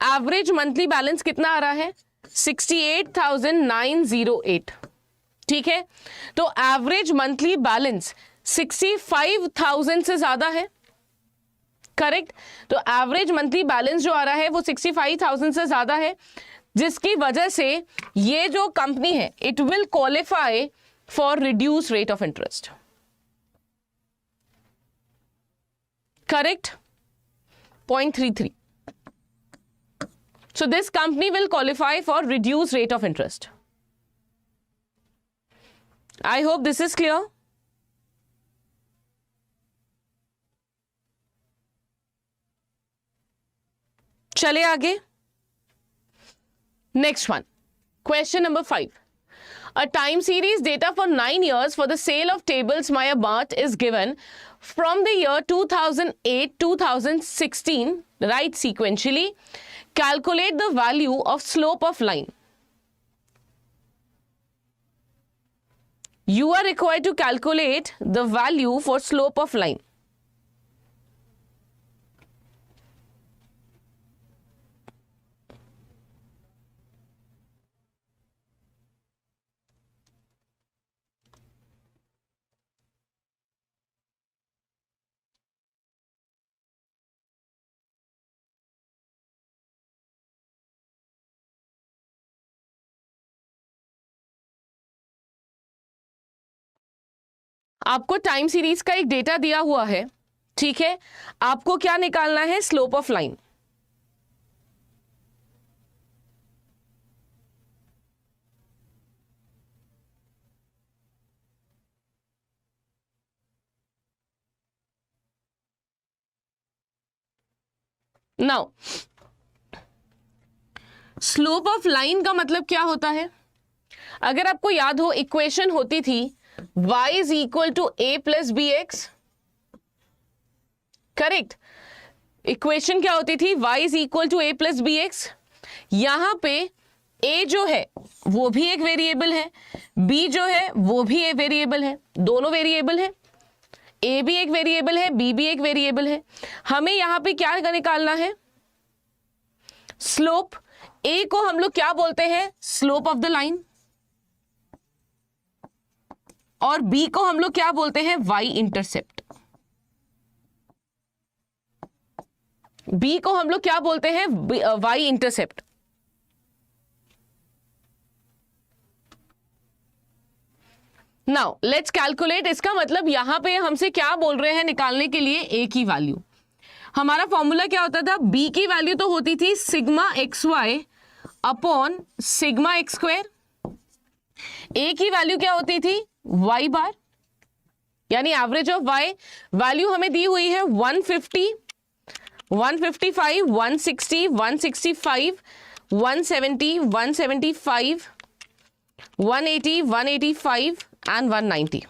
Average monthly balance कितना आ रहा है? 68,908, ठीक है। तो एवरेज मंथली बैलेंस 65,000 से ज्यादा है, करेक्ट। तो एवरेज मंथली बैलेंस जो आ रहा है वो 65,000 से ज्यादा है, जिसकी वजह से ये जो कंपनी है it will qualify for reduce rate of interest, correct. 0.33. So this company will qualify for reduced rate of interest. I hope this is clear. चले आगे। Next one. Question number 5. A time series data for 9 years for the sale of Tables Maya Mart is given from the year 2008-2016, right sequentially. Calculate the value of slope of line. You are required to calculate the value for slope of line. आपको time series का एक data दिया हुआ है, ठीक है। आपको क्या निकालना है? Slope of line. Now slope of line का मतलब क्या होता है? अगर आपको याद हो, इक्वेशन होती थी y is equal to a plus b x, correct. Equation क्या होती थी? y is equal to a plus b x. यहां पे a जो है वो भी एक वेरिएबल है, b जो है वो भी एक वेरिएबल है, दोनों वेरिएबल है। a भी एक वेरिएबल है, b भी एक वेरिएबल है। हमें यहां पे क्या निकालना है? स्लोप। a को हम लोग क्या बोलते हैं? Slope of the line. और b को हम लोग क्या बोलते हैं? y intercept. b को हम लोग क्या बोलते हैं? y intercept. Now let's calculate. इसका मतलब यहां पे हमसे क्या बोल रहे हैं निकालने के लिए? a की वैल्यू। हमारा फॉर्मूला क्या होता था? b की वैल्यू तो होती थी sigma x y upon sigma x square. a की वैल्यू क्या होती थी? y बार, यानी एवरेज ऑफ y। वैल्यू हमें दी हुई है 150, 155, 160, 165, 170, 175, 180, 185 एंड 190,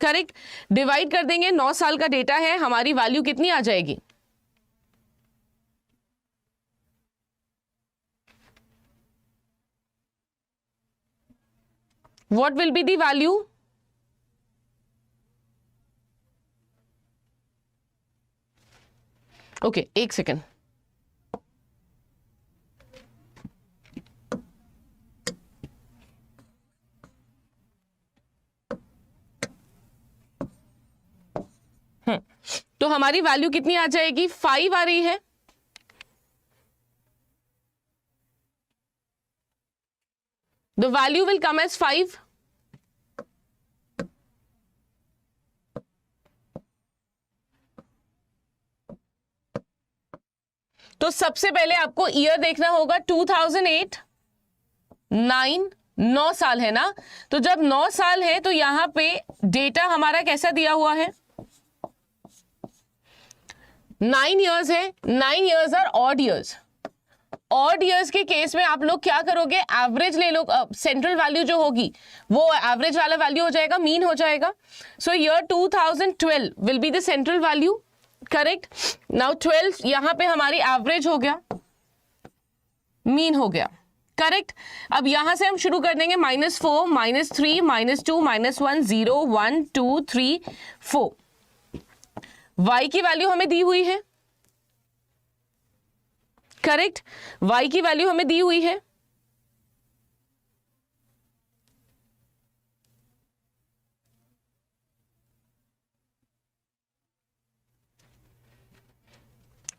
करेक्ट। डिवाइड कर देंगे, 9 साल का डेटा है, हमारी वैल्यू कितनी आ जाएगी? What will be the value? Okay, एक सेकेंड। तो हमारी वैल्यू कितनी आ जाएगी? 5 आ रही है, the value will come as 5. तो सबसे पहले आपको ईयर देखना होगा 2008, 9 साल है ना, तो जब 9 साल है तो यहां पे डेटा हमारा कैसा दिया हुआ है, 9 इयर्स है, 9 years are odd years. Odd years के केस में आप लोग क्या करोगे, एवरेज ले लो, सेंट्रल वैल्यू जो होगी वो एवरेज वाला वैल्यू हो जाएगा, मीन हो जाएगा। So year 2012 will be the central value, correct. Now 12 यहां पे हमारी एवरेज हो गया, मीन हो गया, करेक्ट। अब यहां से हम शुरू कर देंगे -4, -3, -2, -1, 0, 1, 2, 3, 4। y की वैल्यू हमें दी हुई है, करेक्ट, y की वैल्यू हमें दी हुई है।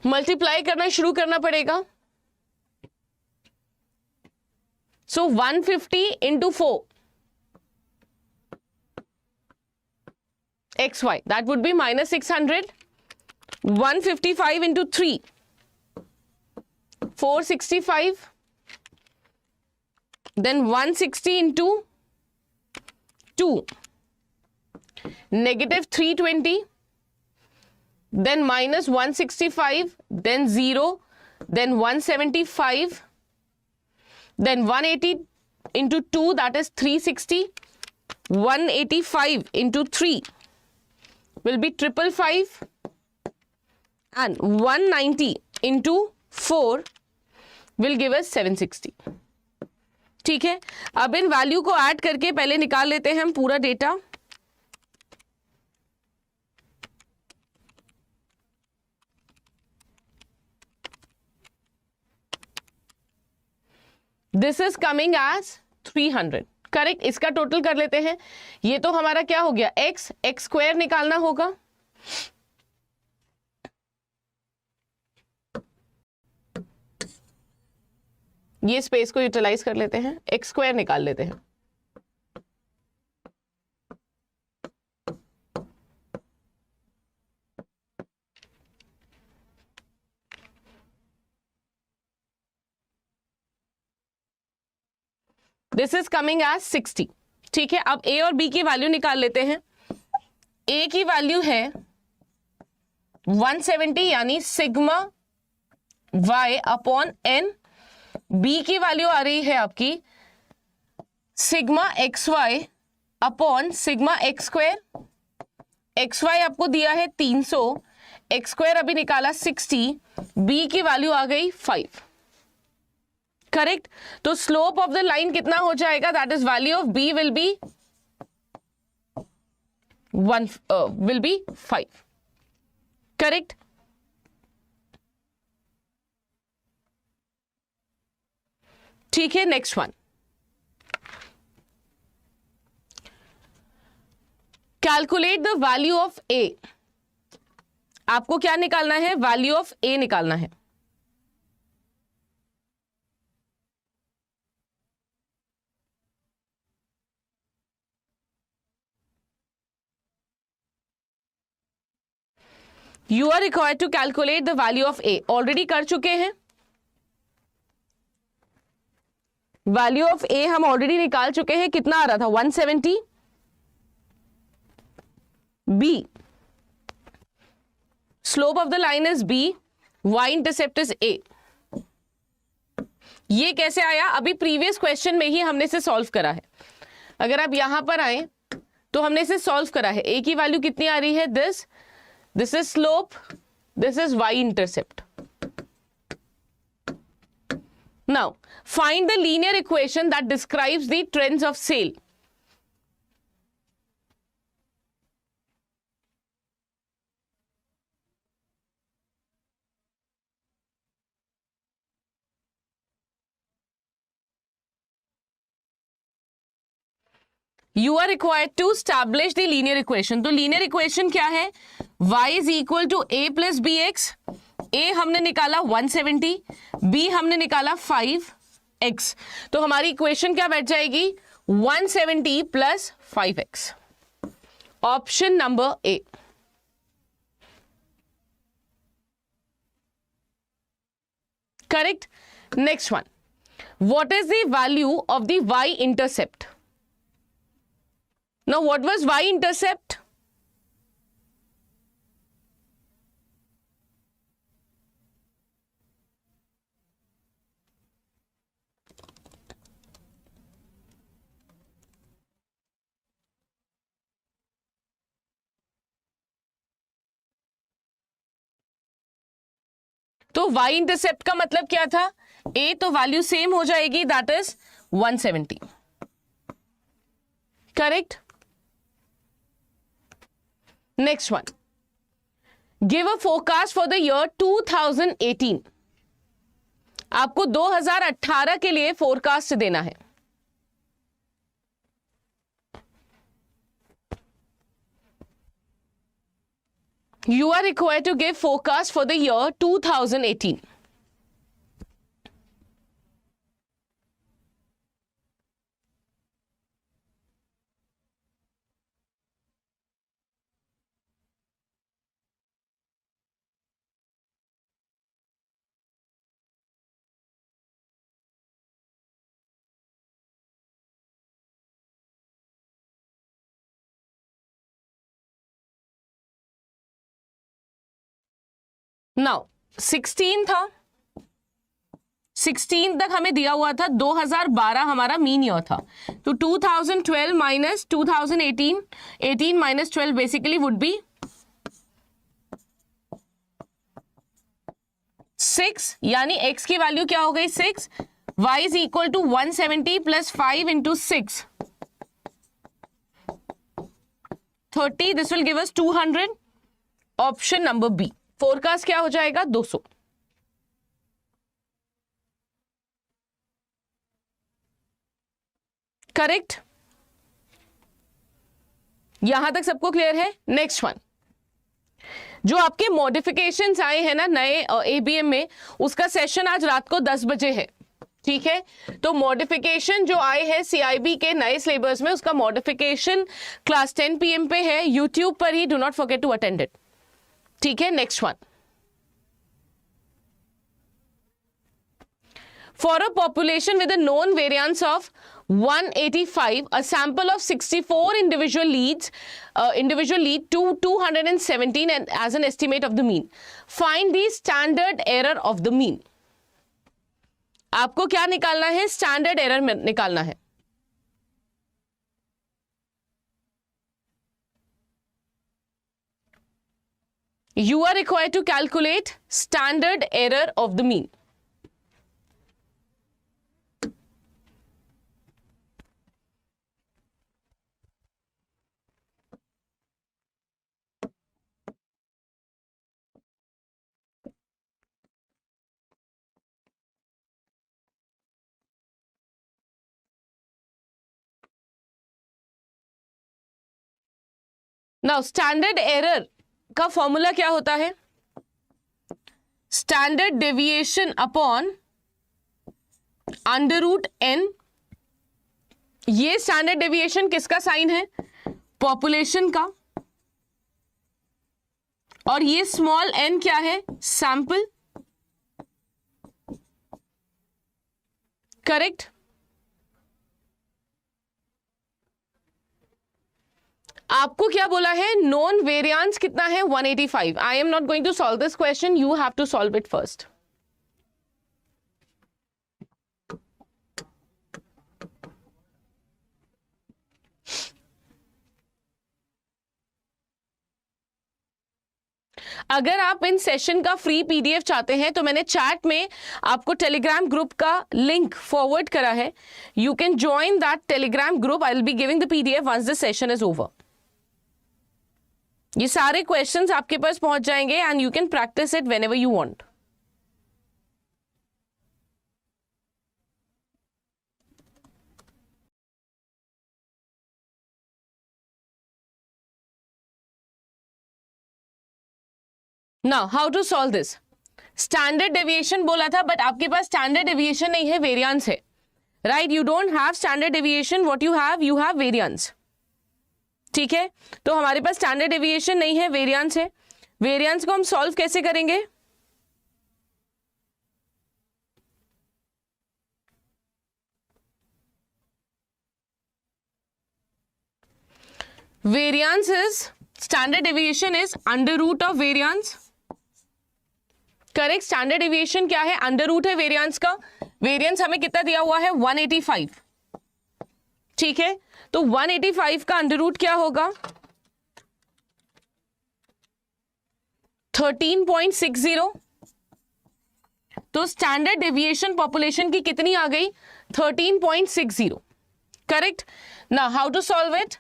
मल्टीप्लाई करना शुरू करना पड़ेगा। सो 150 into 4 xy, that would be -600. 155 into 3, 465. Then 160 into 2, -320. Then -165, then 0, then 175, then 180 into 2, that is 360. 185 into 3 will be 555, and 190 into 4 will give us 760। ठीक है, अब इन वैल्यू को ऐड करके पहले निकाल लेते हैं हम पूरा data. This is coming as 300, correct. इसका टोटल कर लेते हैं। ये तो हमारा क्या हो गया, x स्क्वायर निकालना होगा, ये स्पेस को यूटिलाइज कर लेते हैं, x स्क्वायर निकाल लेते हैं। This is coming as 60। ठीक है, अब a और b की वैल्यू निकाल लेते हैं। a की वैल्यू है 170 यानी sigma y upon n। b की वैल्यू आ रही है आपकी sigma xy upon sigma x square. xy आपको दिया है 300, x स्क्वायर अभी निकाला 60, b की वैल्यू आ गई 5, करेक्ट। तो स्लोप ऑफ द लाइन कितना हो जाएगा, that is value of b will be 5, correct. ठीक है, next one, calculate the value of a। आपको क्या निकालना है, वैल्यू ऑफ a निकालना है। You are required to calculate the value of a। Already कर चुके हैं, वैल्यू ऑफ a हम ऑलरेडी निकाल चुके हैं। कितना आ रहा था, 170। b, slope of the line is b, y intercept is a। ये कैसे आया, अभी प्रीवियस क्वेश्चन में ही हमने इसे सॉल्व करा है। अगर आप यहां पर आए तो हमने इसे सॉल्व करा है। a की वैल्यू कितनी आ रही है, this is slope, this is y intercept. Now, find the linear equation that describes the trends of sale. You are required to establish the linear equation. तो linear equation क्या है, y is equal to a plus bx। a हमने निकाला 170, b हमने निकाला 5, x। तो हमारी equation क्या बैठ जाएगी 170 plus 5x। Option number A. Correct. Next one, what is the value of the y-intercept? Now what was y-intercept? तो y-intercept का मतलब क्या था, a तो वैल्यू सेम हो जाएगी, that is 170। Correct. Next one, give a forecast for the year 2018। आपको 2018 के लिए फोरकास्ट देना है। You are required to give forecast for the year 2018. Now 16 था, 16 तक हमें दिया हुआ था 2012 हमारा मीन ईयर था, तो 2012 minus 2018, 18 minus 12 basically would be 6, यानी x की वैल्यू क्या हो गई 6, y is equal to 170 plus 5 into 6 30, this will give us 200। Option number B, forecast क्या हो जाएगा 200। करेक्ट। यहां तक सबको क्लियर है। नेक्स्ट वन, जो आपके मॉडिफिकेशंस आए हैं ना नए एबीएम में, उसका सेशन आज रात को 10 बजे है, ठीक है। तो मॉडिफिकेशन जो आए हैं सीआईबी के नए सिलेबस में, उसका मॉडिफिकेशन क्लास 10 PM पे है, यूट्यूब पर ही, do not forget to attend it, ठीक है। Next one, for a population with a known variance of 185, a sample of 64 individual lead to 217 and as an estimate of the mean, find the standard error of the mean। आपको क्या निकालना है, standard error निकालना है। You are required to calculate standard error of the mean. Now standard error का formula क्या होता है, standard deviation upon under root n. ये स्टैंडर्ड डेविएशन किसका साइन है, पॉपुलेशन का, और ये स्मॉल एन क्या है, सैंपल। करेक्ट। आपको क्या बोला है, नॉन वेरिएंस कितना है 185। I am not going to solve this question, you have to solve it first. अगर आप इन सेशन का फ्री पीडीएफ चाहते हैं तो मैंने चैट में आपको टेलीग्राम ग्रुप का लिंक फॉरवर्ड करा है, you can join that Telegram group. I will be giving the PDF once the session is over. ये सारे क्वेश्चंस आपके पास पहुंच जाएंगे and you can practice it whenever you want. Now how to solve this. Standard deviation बोला था, but आपके पास standard deviation नहीं है, वेरिएंस है। Right, you don't have standard deviation, what you have variance, ठीक है। तो हमारे पास स्टैंडर्ड डेविएशन नहीं है, वेरिएंस है। वेरिएंस को हम सॉल्व कैसे करेंगे? Variance is, standard deviation is under root of variance, correct. Standard deviation क्या है? अंडर रूट है वेरिएंस का। वेरिएंस हमें कितना दिया हुआ है? 185, ठीक है। तो 185 का अंडर रूट क्या होगा? 13.60। तो स्टैंडर्ड डेविएशन पॉपुलेशन की कितनी आ गई? 13.60, करेक्ट ना। How to solve it?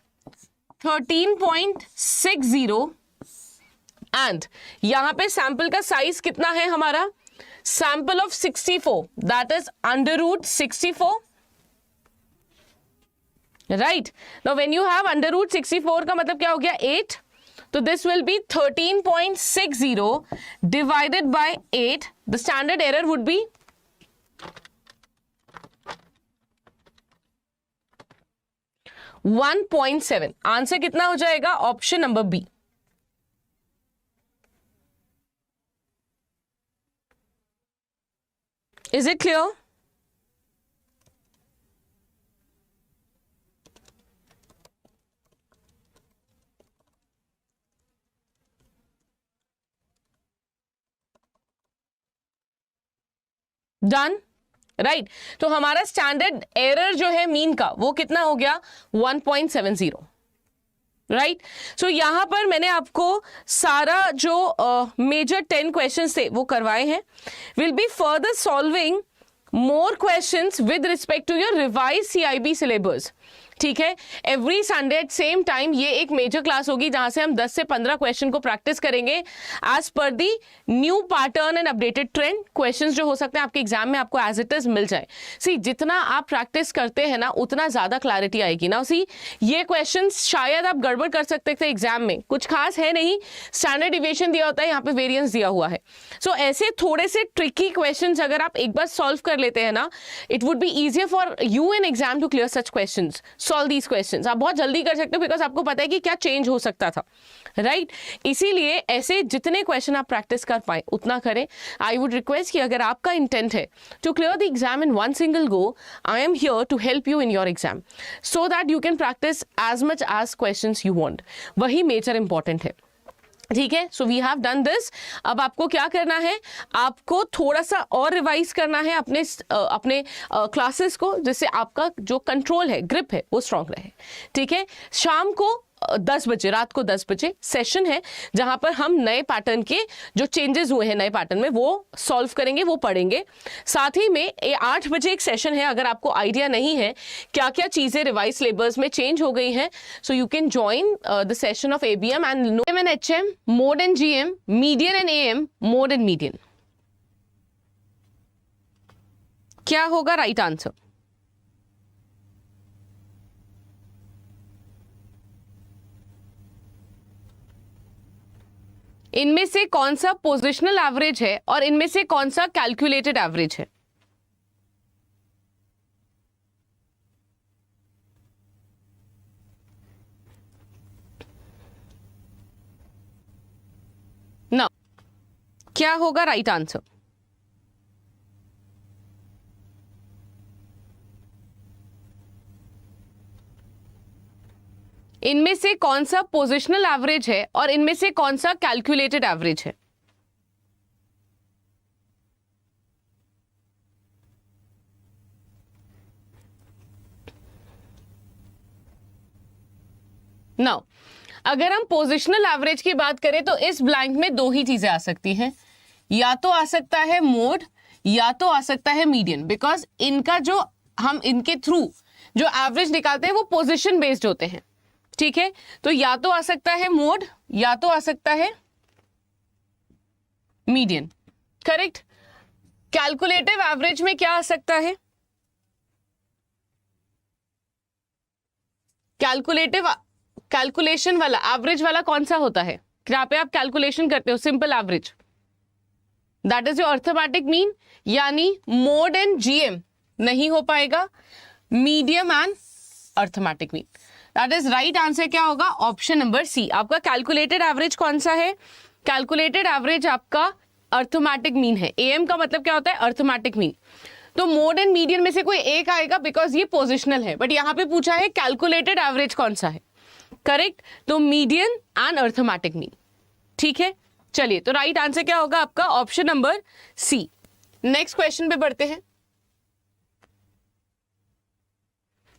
13.60 and यहां पे सैंपल का साइज कितना है हमारा? Sample of 64, that is under root 64, right. Now when you have under root 64 का मतलब क्या हो गया? 8। तो this will be 13.60 divided by 8, the standard error would be 1.7। Answer कितना हो जाएगा? Option number B. Is it clear? Done, right. तो हमारा स्टैंडर्ड एरर जो है मीन का, वो कितना हो गया? 1.70, राइट। सो यहां पर मैंने आपको सारा जो मेजर 10 क्वेश्चंस थे वो करवाए हैं। Will be further solving more questions with respect to your revise CIB syllabus, ठीक है। Every Sunday at same time ये एक मेजर क्लास होगी जहां से हम 10 से 15 क्वेश्चन को प्रैक्टिस करेंगे एज पर the new pattern and updated trend. Questions जो हो सकते हैं आपके एग्जाम में आपको एज इट इज मिल जाए। सी, जितना आप प्रैक्टिस करते हैं ना उतना ज्यादा क्लैरिटी आएगी ना। सी, ये क्वेश्चंस शायद आप गड़बड़ कर सकते थे एग्जाम में, कुछ खास है नहीं, स्टैंडर्ड डिविएशन दिया होता है, यहाँ पे वेरिएंस दिया हुआ है। सो ऐसे थोड़े से ट्रिकी क्वेश्चंस अगर आप एक बार सॉल्व कर लेते हैं ना, it would be easier for you in exam to clear such questions. Solve these questions आप बहुत जल्दी कर सकते हो बिकॉज आपको पता है कि क्या चेंज हो सकता था, राइट। इसीलिए ऐसे जितने क्वेश्चन आप प्रैक्टिस कर पाए उतना करें। आई वुड रिक्वेस्ट कि अगर आपका इंटेंट है to clear the exam in one single go, I am here to help you in your exam so that you can practice as much as questions you want. वही major important है, ठीक है। So we have done this. अब आपको क्या करना है? आपको थोड़ा सा और रिवाइज करना है अपने क्लासेस को, जिससे आपका जो कंट्रोल है, ग्रिप है, वो स्ट्रांग रहे, ठीक है। शाम को 10 बजे, रात को 10 बजे सेशन है जहां पर हम नए पैटर्न के जो चेंजेस हुए हैं नए पैटर्न में वो सॉल्व करेंगे, वो पढ़ेंगे। साथ ही में 8 बजे एक सेशन है, अगर आपको आइडिया नहीं है क्या क्या चीजें रिवाइज सिलेबस में चेंज हो गई हैं, so you can join the session of ABM and HM, mode and GM, median and am, mode and median. क्या होगा राइट आंसर? इनमें से कौन सा पोजिशनल एवरेज है और इनमें से कौन सा कैलकुलेटेड एवरेज है? ना, क्या होगा राइट आंसर? इनमें से कौन सा पोजिशनल एवरेज है और इनमें से कौन सा कैलकुलेटेड एवरेज है? नाउ अगर हम पोजिशनल एवरेज की बात करें तो इस ब्लैंक में दो ही चीजें आ सकती हैं, या तो आ सकता है मोड या तो आ सकता है मीडियन, बिकॉज इनका जो हम इनके थ्रू जो एवरेज निकालते हैं वो पोजिशन बेस्ड होते हैं, ठीक है। तो या तो आ सकता है मोड या तो आ सकता है मीडियन, करेक्ट। कैलकुलेटिव एवरेज में क्या आ सकता है? कैलकुलेशन वाला एवरेज वाला कौन सा होता है? जहां पे आप कैलकुलेशन करते हो simple average, that is your arithmetic mean, यानी मोड एंड जीएम नहीं हो पाएगा, medium and arithmetic mean. That is right answer क्या होगा, ऑप्शन नंबर सी। आपका कैलकुलेटेड एवरेज कौन सा है, कैलकुलेटेड एवरेज आपका अर्थमेटिक मीन है। एएम का मतलब क्या होता है, अर्थमेटिक मीन। तो मोड एंड मीडियन में से कोई एक आएगा बिकॉज ये पोजिशनल है, बट यहां पे पूछा है कैलकुलेटेड एवरेज कौन सा है, करेक्ट, तो मीडियन एंड अर्थमेटिक मीन। ठीक है, चलिए, तो राइट आंसर क्या होगा आपका, option number C. Next question पे बढ़ते हैं।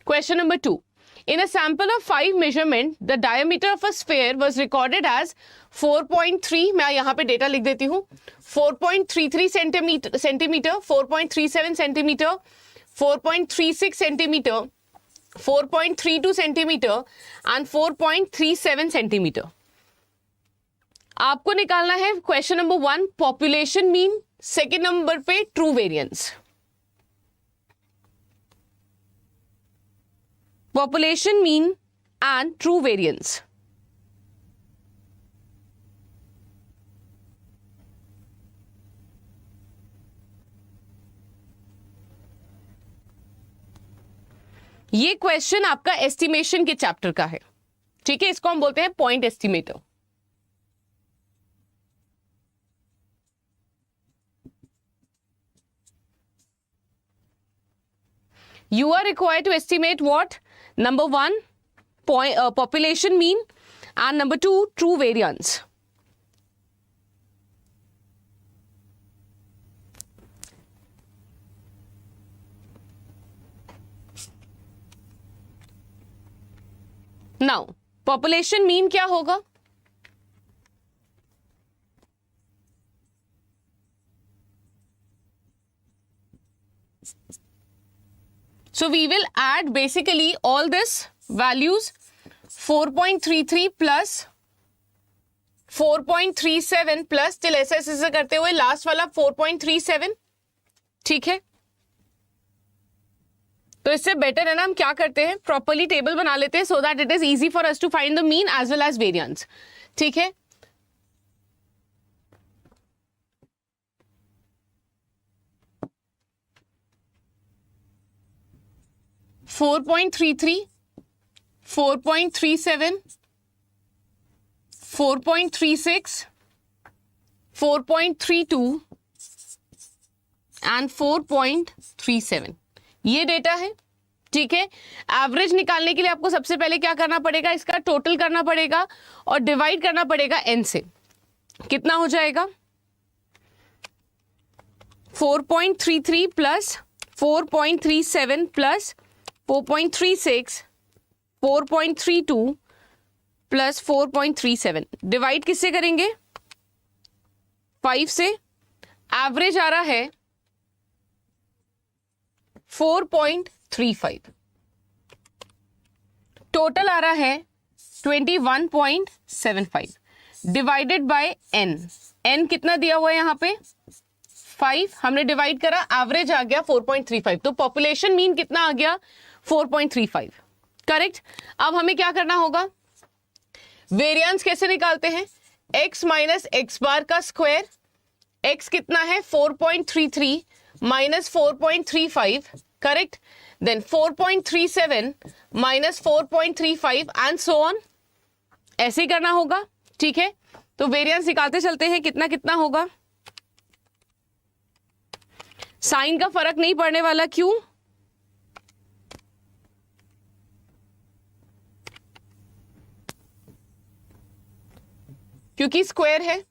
Question number 2, in a sample of 5 measurement the diameter of a sphere was recorded as 4.3, मैं यहां पे डेटा लिख देती हूं, 4.33 centimetre, 4.37 centimetre, 4.36 centimetre, 4.32 centimetre and 4.37 centimetre. आपको निकालना है question number 1 population mean, second number पे true variance. Population mean and true variance. ये क्वेश्चन आपका एस्टिमेशन के चैप्टर का है, ठीक है, इसको हम बोलते हैं point estimator. You are required to estimate what? Number 1, population mean, and number 2, true variance. Now, population mean क्या होगा? So we will add basically all this values, 4.33 plus 4.37 plus till ऐसे ऐसे करते हुए लास्ट वाला 4.37, ठीक है। तो इससे बेटर है ना, हम क्या करते हैं, प्रॉपरली टेबल बना लेते हैं so that it is easy for us to find the mean as well as variance, ठीक है। फोर 4.37, 4.36, 4.32 एंड 4.37 ये डेटा है, ठीक है। एवरेज निकालने के लिए आपको सबसे पहले क्या करना पड़ेगा, इसका टोटल करना पड़ेगा और डिवाइड करना पड़ेगा एन से। कितना हो जाएगा, 4.33 प्लस 4.37 प्लस 4.36, 4.32 प्लस 4.37, डिवाइड किससे करेंगे, 5 से। एवरेज आ रहा है 4.35, टोटल आ रहा है 21.75 डिवाइडेड बाय एन। एन कितना दिया हुआ है यहां पे, 5, हमने डिवाइड करा, एवरेज आ गया 4.35, तो पॉपुलेशन मीन कितना आ गया, 4.35, करेक्ट। अब हमें क्या करना होगा, वेरिएंस कैसे निकालते हैं, x माइनस एक्स बार का स्क्वायर, x कितना है 4.33 minus 4.35, correct, then 4.37 minus 4.35 and so on, ऐसे ही करना होगा, ठीक है। तो वेरिएंस निकालते चलते हैं, कितना कितना होगा, साइन का फर्क नहीं पड़ने वाला, क्यों, क्योंकि स्क्वायर है।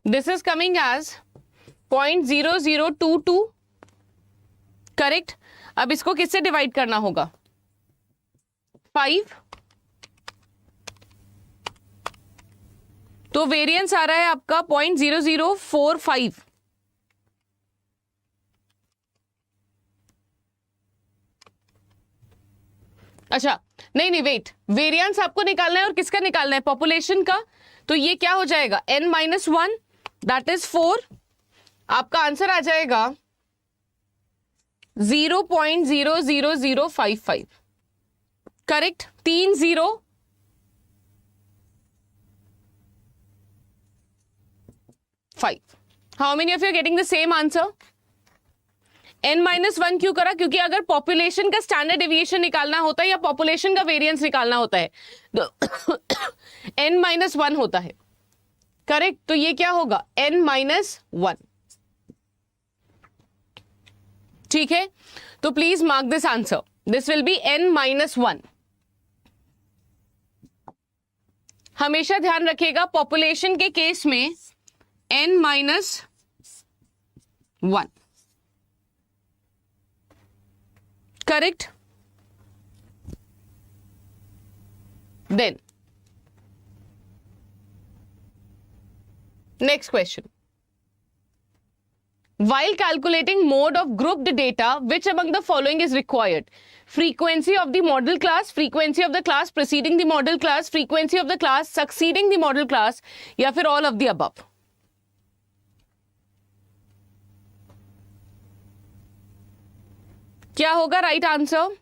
This is coming as 0.0022, correct. अब इसको किससे डिवाइड करना होगा? 5, तो वेरिएंस आ रहा है आपका 0.0045। अच्छा नहीं वेट, वेरिएंस आपको निकालना है और किसका निकालना है? पॉपुलेशन का। तो ये क्या हो जाएगा? n-1, that is 4। आपका आंसर आ जाएगा 0.00055, correct. 3 0 5। How many of you are getting the same answer? n-1 क्यों करा? क्योंकि अगर पॉपुलेशन का स्टैंडर्ड डेविएशन निकालना होता है या पॉपुलेशन का वेरिएंस निकालना होता है तो n-1 होता है, करेक्ट। तो ये क्या होगा? n-1, ठीक है। तो please mark this answer, this will be n-1। हमेशा ध्यान रखिएगा पॉपुलेशन के केस में n-1, correct. Then next question, while calculating mode of grouped data, which among the following is required? Frequency of the model class, frequency of the class preceding the model class, frequency of the class succeeding the model class, या फिर all of the above? क्या होगा right answer?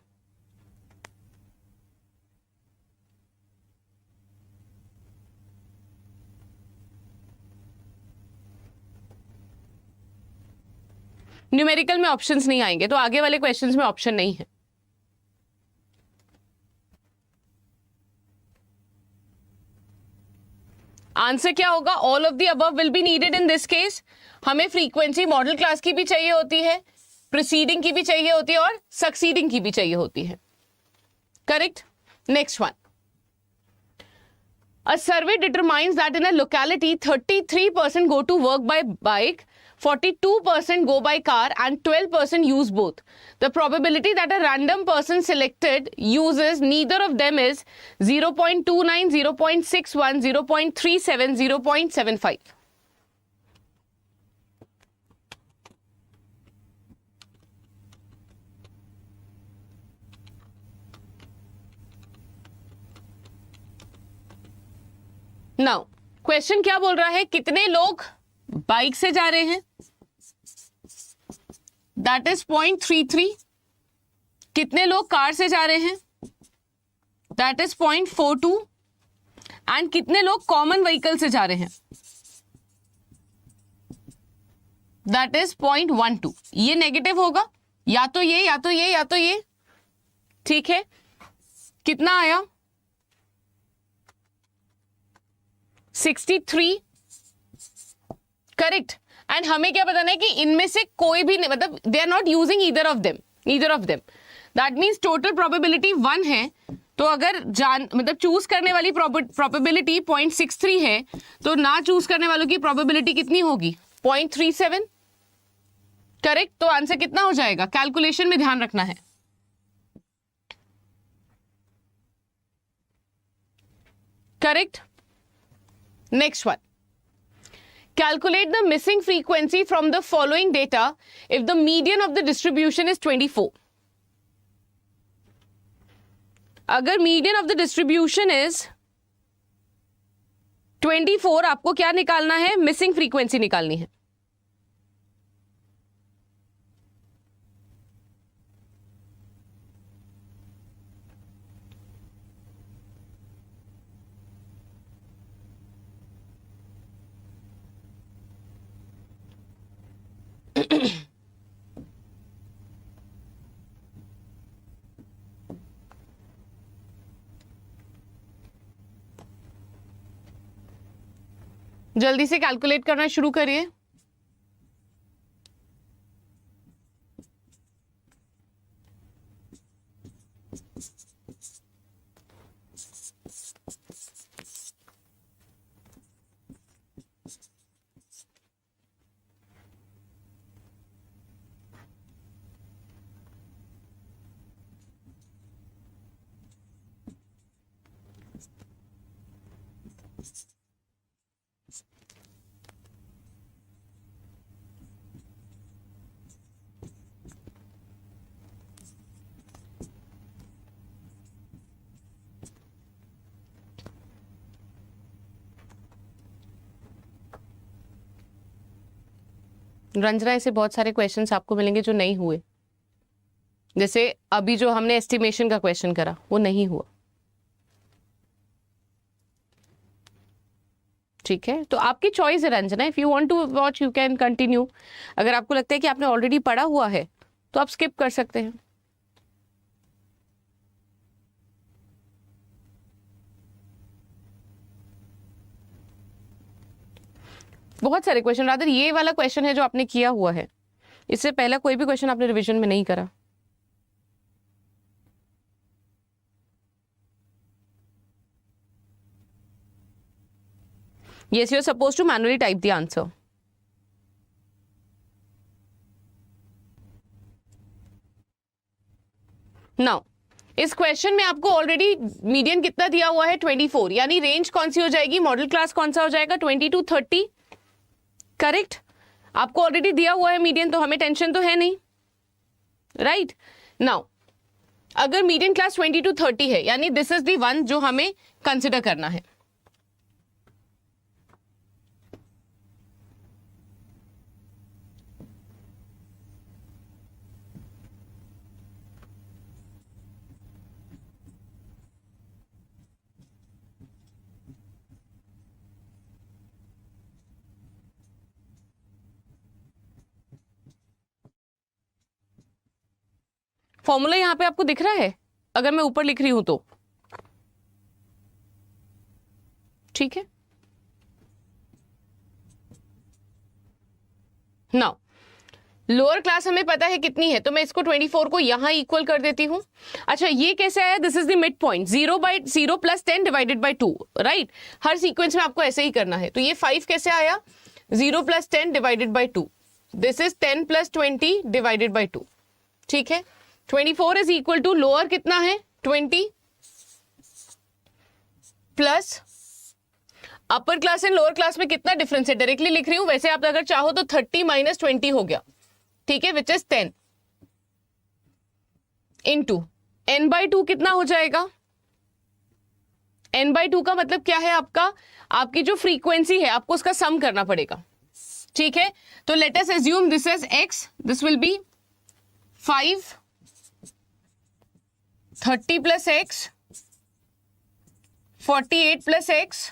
Numerical में options नहीं आएंगे, तो आगे वाले क्वेश्चंस में ऑप्शन नहीं है। आंसर क्या होगा? All of the above will be needed in this case. हमें फ्रीक्वेंसी मॉडल क्लास की भी चाहिए होती है, प्रीसीडिंग की भी चाहिए होती है और सक्सीडिंग की भी चाहिए होती है, correct. Next one, a survey determines that in a locality 33% go to work by bike, 42% go by car and 12% use both. The probability that a random person selected uses neither of them is 0.29, 0.61, 0.37, 0.75. Now question क्या बोल रहा है? कितने लोग bike से जा रहे हैं? That is 0.33। कितने लोग कार से जा रहे हैं? That is 0.42। एंड कितने लोग कॉमन व्हीकल से जा रहे हैं? That is 0.12। ये नेगेटिव होगा, या तो ये या तो ये या तो ये, ठीक है। कितना आया? 63, करेक्ट। एंड हमें क्या बताना है कि इनमें से कोई भी नहीं, मतलब they are not using either of them, that means total probability 1 है। तो अगर मतलब चूज करने वाली प्रोबेबिलिटी 0.63 है, तो ना चूज करने वालों की प्रोबेबिलिटी कितनी होगी? 0.37, करेक्ट। तो आंसर कितना हो जाएगा? कैलकुलेशन में ध्यान रखना है, correct. Next one. Calculate the missing frequency from the following data if the median of the distribution is 24. अगर median of the distribution is 24, आपको क्या निकालना है? Missing frequency निकालनी है। जल्दी से कैलकुलेट करना शुरू करिए। रंजना, ऐसे बहुत सारे क्वेश्चंस आपको मिलेंगे जो नहीं हुए, जैसे अभी जो हमने एस्टिमेशन का क्वेश्चन करा वो नहीं हुआ। ठीक है, तो आपकी चॉइस है Ranjana, if you want to watch you can continue. अगर आपको लगता है कि आपने ऑलरेडी पढ़ा हुआ है तो आप स्किप कर सकते हैं। बहुत सारे क्वेश्चन, रादर ये वाला क्वेश्चन है जो आपने किया हुआ है, इससे पहले कोई भी क्वेश्चन आपने रिवीजन में नहीं करा। Yes, you're supposed to manually type the answer. Now, इस क्वेश्चन में आपको ऑलरेडी मीडियन कितना दिया हुआ है 24, यानी रेंज कौन सी हो जाएगी, मॉडल क्लास कौन सा हो जाएगा 20 to 30, करेक्ट। आपको ऑलरेडी दिया हुआ है मीडियन, तो हमें टेंशन तो है नहीं, राइट। नाउ अगर मीडियन क्लास 20 to 30 है, यानी दिस इज द वन जो हमें कंसिडर करना है। फॉर्मूला यहां पे आपको दिख रहा है, अगर मैं ऊपर लिख रही हूं तो ठीक है। नाउ लोअर क्लास हमें पता है कितनी है, तो मैं इसको 24 को यहां इक्वल कर देती हूं। अच्छा, ये कैसे आया, this is the mid point, 0 + 10 divided by 2, right. Her sequence में आपको ऐसे ही करना है। तो ये 5 कैसे आया, 0 + 10 divided by 2, this is 10 + 20 divided by 2, ठीक है। 24 इज इक्वल टू लोअर कितना है 20 plus upper class and lower class में कितना डिफरेंस है, डायरेक्टली लिख रही हूं, वैसे आप अगर चाहो तो 30 - 20 हो गया, ठीक है, विच इज 10 इंटू n/2 कितना हो जाएगा, n/2 का मतलब क्या है आपका, आपकी जो फ्रीक्वेंसी है आपको उसका सम करना पड़ेगा, ठीक है। तो let us assume this is x, this will B 5 30 + x 48 + x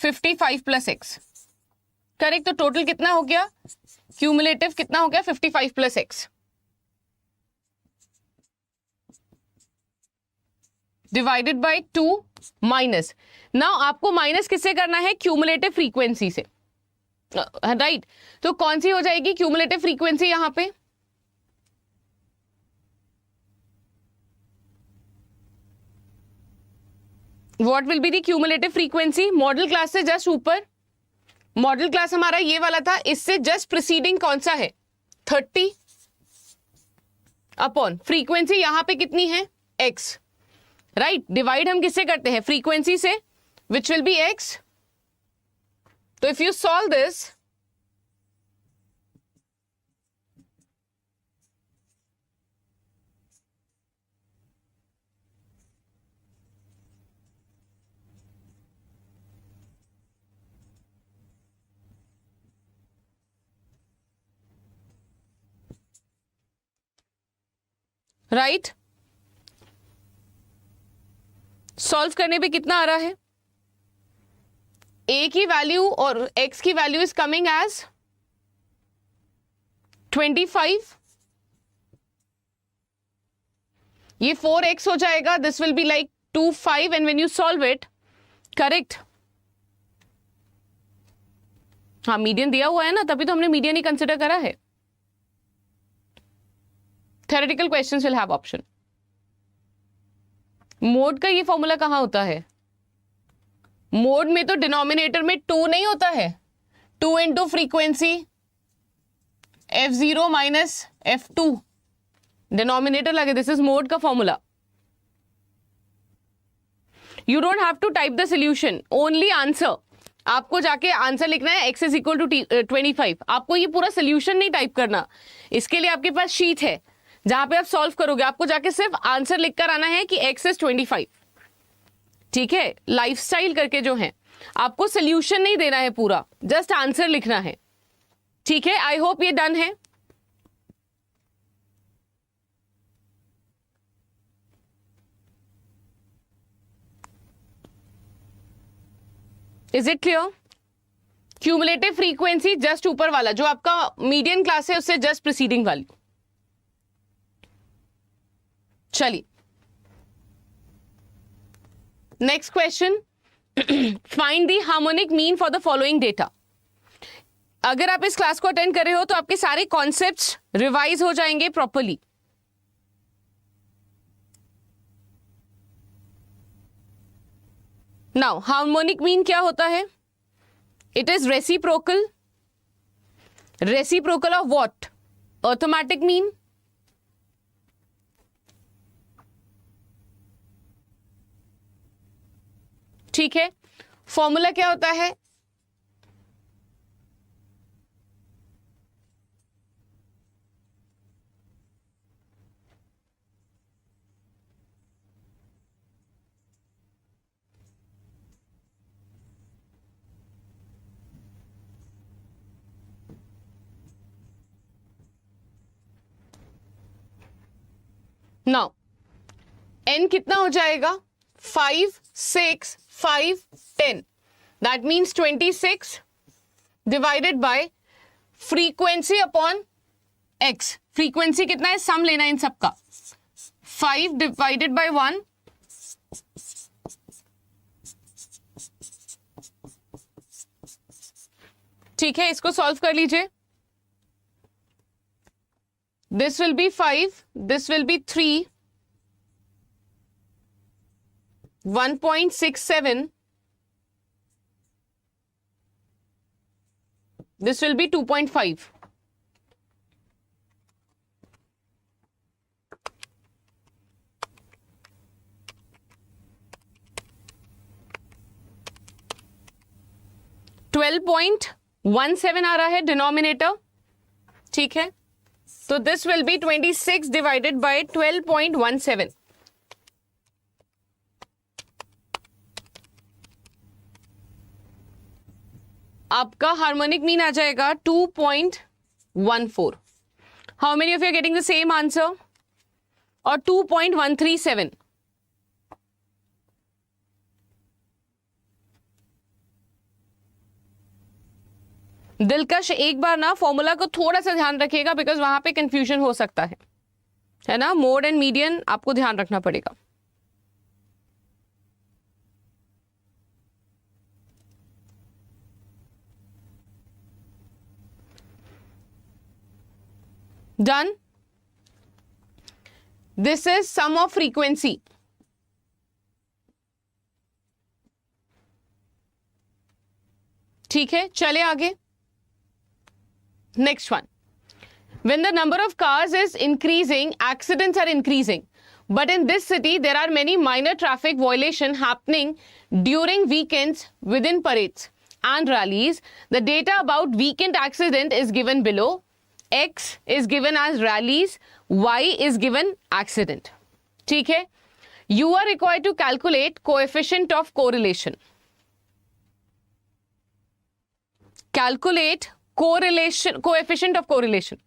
55 + x, correct. तो टोटल कितना हो गया, क्यूमुलेटिव कितना हो गया 55 + x divided by 2 minus, now आपको माइनस किससे करना है, क्यूमुलेटिव फ्रीक्वेंसी से, राइट। तो कौन सी हो जाएगी क्यूमुलेटिव फ्रीक्वेंसी यहां पे, what will be the cumulative frequency, model class से जस्ट ऊपर, मॉडल क्लास हमारा ये वाला था, इससे जस्ट प्रीसीडिंग कौन सा है 30 अपॉन फ्रीक्वेंसी यहां पे कितनी है x, राइट। डिवाइड हम किससे करते हैं, फ्रीक्वेंसी से, विच विल बी x। तो if you solve this, right, solve करने पे कितना आ रहा है, a की वैल्यू और x की वैल्यू इज कमिंग एज 25, ये 4x हो जाएगा, this will be like 25 and when you solve it, correct. हाँ, मीडियन दिया हुआ है ना, तभी तो हमने मीडियन ही कंसिडर करा है। Theoretical questions will have option. Mode का ये फॉर्मूला कहां होता है, मोड में तो डिनोमिनेटर में 2 नहीं होता है, 2 into frequency f0 - f2, denominator लगे, दिस इज मोड का formula. You don't have to type the solution, only answer, आपको जाके आंसर लिखना है x इज इक्वल टू 25, आपको ये पूरा सोल्यूशन नहीं टाइप करना, इसके लिए आपके पास शीट है जहां पे आप सॉल्व करोगे, आपको जाके सिर्फ आंसर लिखकर आना है कि x इज 25, ठीक है। लाइफस्टाइल करके जो है, आपको सोल्यूशन नहीं देना है पूरा, जस्ट आंसर लिखना है, ठीक है, आई होप ये डन है. Is it clear? Cumulative frequency just ऊपर वाला जो आपका मीडियन क्लास है उससे जस्ट प्रीसीडिंग वाली. चलिए next question. Find the harmonic mean for the following data. अगर आप इस क्लास को अटेंड कर रहे हो तो आपके सारे कॉन्सेप्ट्स रिवाइज हो जाएंगे प्रॉपरली. नाउ हार्मोनिक मीन क्या होता है? It is reciprocal. Reciprocal of what? Arithmetic mean. ठीक है, फॉर्मूला क्या होता है? नाउ n कितना हो जाएगा? 5, 6, 5, 10. That means 26 divided bye frequency upon x. Frequency कितना है? सम लेना है इन सबका. 5 डिवाइडेड बाय 1. ठीक है, इसको सॉल्व कर लीजिए. This will be 5, this will be 3, 1.67, this will be 2.5. $12.17 आ रहा है डिनोमिनेटर. ठीक है, तो this will be 26 divided by 12.17. आपका हार्मोनिक मीन आ जाएगा 2.14. How many of you are getting the same answer? और 2.137. दिलकश एक बार ना फॉर्मूला को थोड़ा सा ध्यान रखिएगा बिकॉज वहां पे कंफ्यूजन हो सकता है ना. मोड एंड मीडियन आपको ध्यान रखना पड़ेगा. Done. This is sum of frequency. ठीक है, चले आगे. Next one. When the number of cars is increasing, accidents are increasing. But in this city, there are many minor traffic violations happening during weekends within parades and rallies. The data about weekend accident is given below. X is given as rallies, Y is given accident. ठीक है? You are required to calculate coefficient of correlation. Calculate correlation, coefficient of correlation.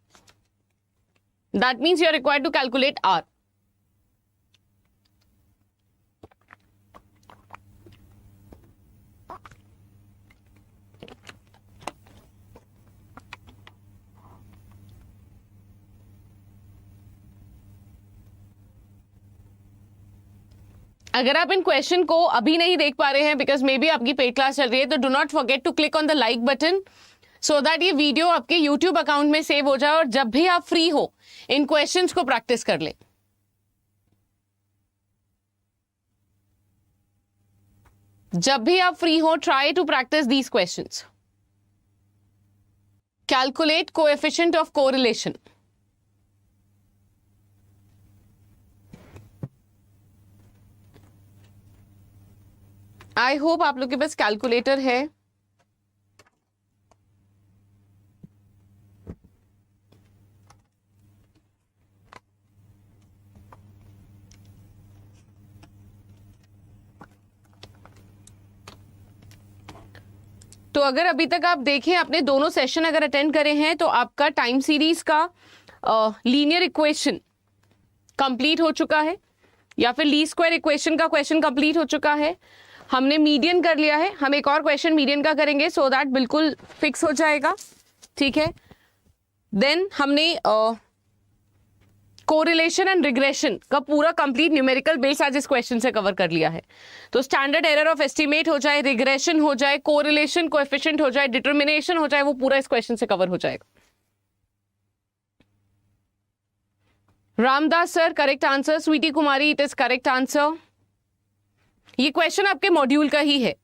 That means you are required to calculate R. अगर आप इन question को अभी नहीं देख पा रहे हैं बिकॉज मे बी आपकी पेड क्लास चल रही है, तो do not forget to click on the like button so that ये वीडियो आपके यूट्यूब अकाउंट में सेव हो जाए और जब भी आप फ्री हो इन क्वेश्चंस को प्रैक्टिस कर ले. जब भी आप फ्री हो try to practice these questions. Calculate coefficient of correlation. I hope आप लोग के पास कैलकुलेटर है. तो अगर अभी तक आप देखें, आपने दोनों सेशन अगर अटेंड करे हैं तो आपका टाइम सीरीज का लीनियर इक्वेशन कंप्लीट हो चुका है, या फिर लीस्ट स्क्वायर इक्वेशन का क्वेश्चन कंप्लीट हो चुका है। हमने मीडियन कर लिया है, हम एक और क्वेश्चन मीडियन का करेंगे सो दैट बिल्कुल फिक्स हो जाएगा, ठीक है। देन हमने कोरिलेशन एंड रिग्रेशन का पूरा कंप्लीट न्यूमेरिकल बेस आज इस क्वेश्चन से कवर कर लिया है। तो स्टैंडर्ड एरर ऑफ एस्टिमेट हो जाए, रिग्रेशन हो जाए, कोरिलेशन कोएफिशिएंट हो जाए, डिटर्मिनेशन हो जाए, वो पूरा इस क्वेश्चन से कवर हो जाएगा। Ramdas sir correct answer, Sweety Kumari it is correct answer. ये क्वेश्चन आपके मॉड्यूल का ही है,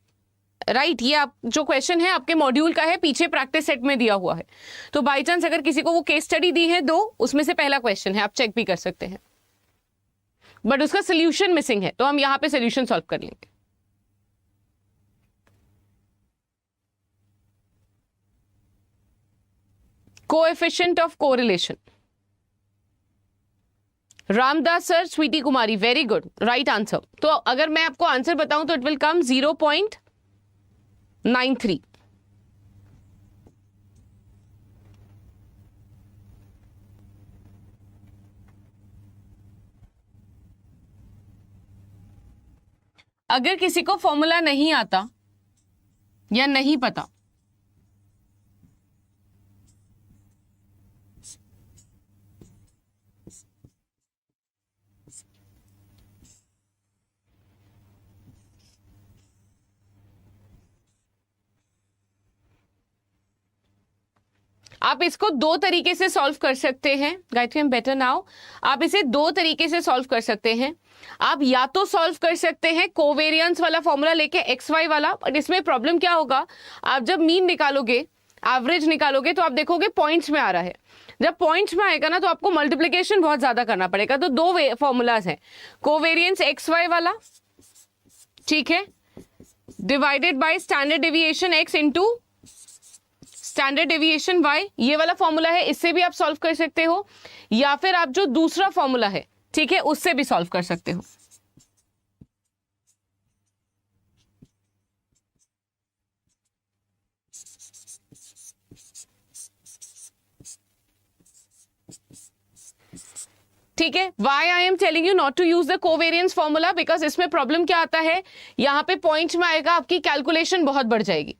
राइट ये आप जो क्वेश्चन है आपके मॉड्यूल का है, पीछे प्रैक्टिस सेट में दिया हुआ है। तो बाई चांस अगर किसी को वो केस स्टडी दी है 2, उसमें से पहला क्वेश्चन है, आप चेक भी कर सकते हैं, बट उसका सोल्यूशन मिसिंग है, तो हम यहां पे सोल्यूशन सॉल्व कर लेंगे। Coefficient of correlation, Ramdas sir, Sweety Kumari, very good, right answer. तो अगर मैं आपको आंसर बताऊं तो इट विल कम 0.93। अगर किसी को फॉर्मूला नहीं आता या नहीं पता, आप इसको 2 तरीके से सॉल्व कर सकते हैं। Gayatri I am better now. आप इसे 2 तरीके से सॉल्व कर सकते हैं। आप या तो सॉल्व कर सकते हैं कोवेरियंस वाला फॉर्मूला लेके, एक्स वाई वाला, बट इसमें प्रॉब्लम क्या होगा, आप जब मीन निकालोगे, एवरेज निकालोगे, तो आप देखोगे पॉइंट्स में आ रहा है। जब पॉइंट्स में आएगा ना तो आपको मल्टीप्लीकेशन बहुत ज्यादा करना पड़ेगा। तो 2 फॉर्मूलाज हैं, कोवेरियंस एक्स वाई वाला, ठीक है, divided by standard deviation x into standard deviation y, ये वाला फॉर्मूला है, इससे भी आप सॉल्व कर सकते हो, या फिर आप जो दूसरा फॉर्मूला है, ठीक है, उससे भी सॉल्व कर सकते हो। ठीक है, why I am telling you not to use the covariance formula, because इसमें प्रॉब्लम क्या आता है, यहां पे पॉइंट्स में आएगा, आपकी कैलकुलेशन बहुत बढ़ जाएगी।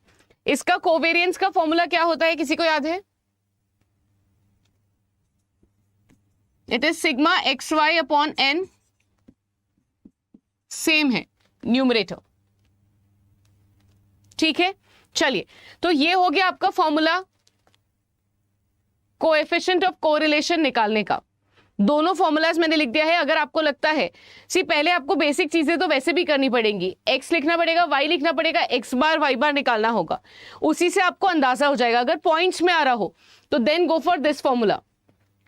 इसका कोवेरियंस का फॉर्मूला क्या होता है, किसी को याद है? It is sigma x y upon n, same है न्यूमरेटर, ठीक है। चलिए, तो ये हो गया आपका फॉर्मूला कोएफिशिएंट ऑफ कोरिलेशन निकालने का। दोनों फॉर्मूलाज मैंने लिख दिया है। अगर आपको लगता है पहले आपको बेसिक चीजें तो वैसे भी करनी पड़ेंगी, एक्स लिखना पड़ेगा, वाई लिखना पड़ेगा, एक्स बार वाई बार निकालना होगा, उसी से आपको अंदाजा हो जाएगा। अगर पॉइंट्स में आ रहा हो तो then go for this formula,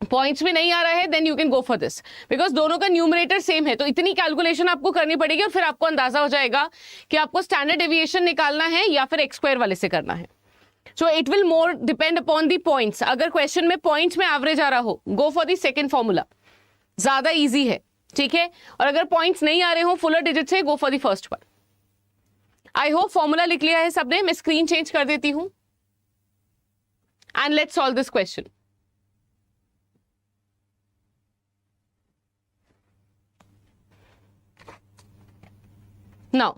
points में नहीं आ रहा है then you can go for this, because दोनों का न्यूमरेटर सेम है। तो इतनी कैलकुलेशन आपको करनी पड़ेगी और फिर आपको अंदाजा हो जाएगा कि आपको स्टैंडर्ड डेविएशन निकालना है या फिर एक्स स्क्वायर वाले से करना है। So it will more depend upon the points. अगर क्वेश्चन में पॉइंट्स में एवरेज आ रहा हो, go for the second formula, ज्यादा इजी है, ठीक है। और अगर पॉइंट्स नहीं आ रहे हो फुलर डिजिट से, go for the first one. I hope formula लिख लिया है सबने। मैं स्क्रीन चेंज कर देती हूं and let's solve this question. Now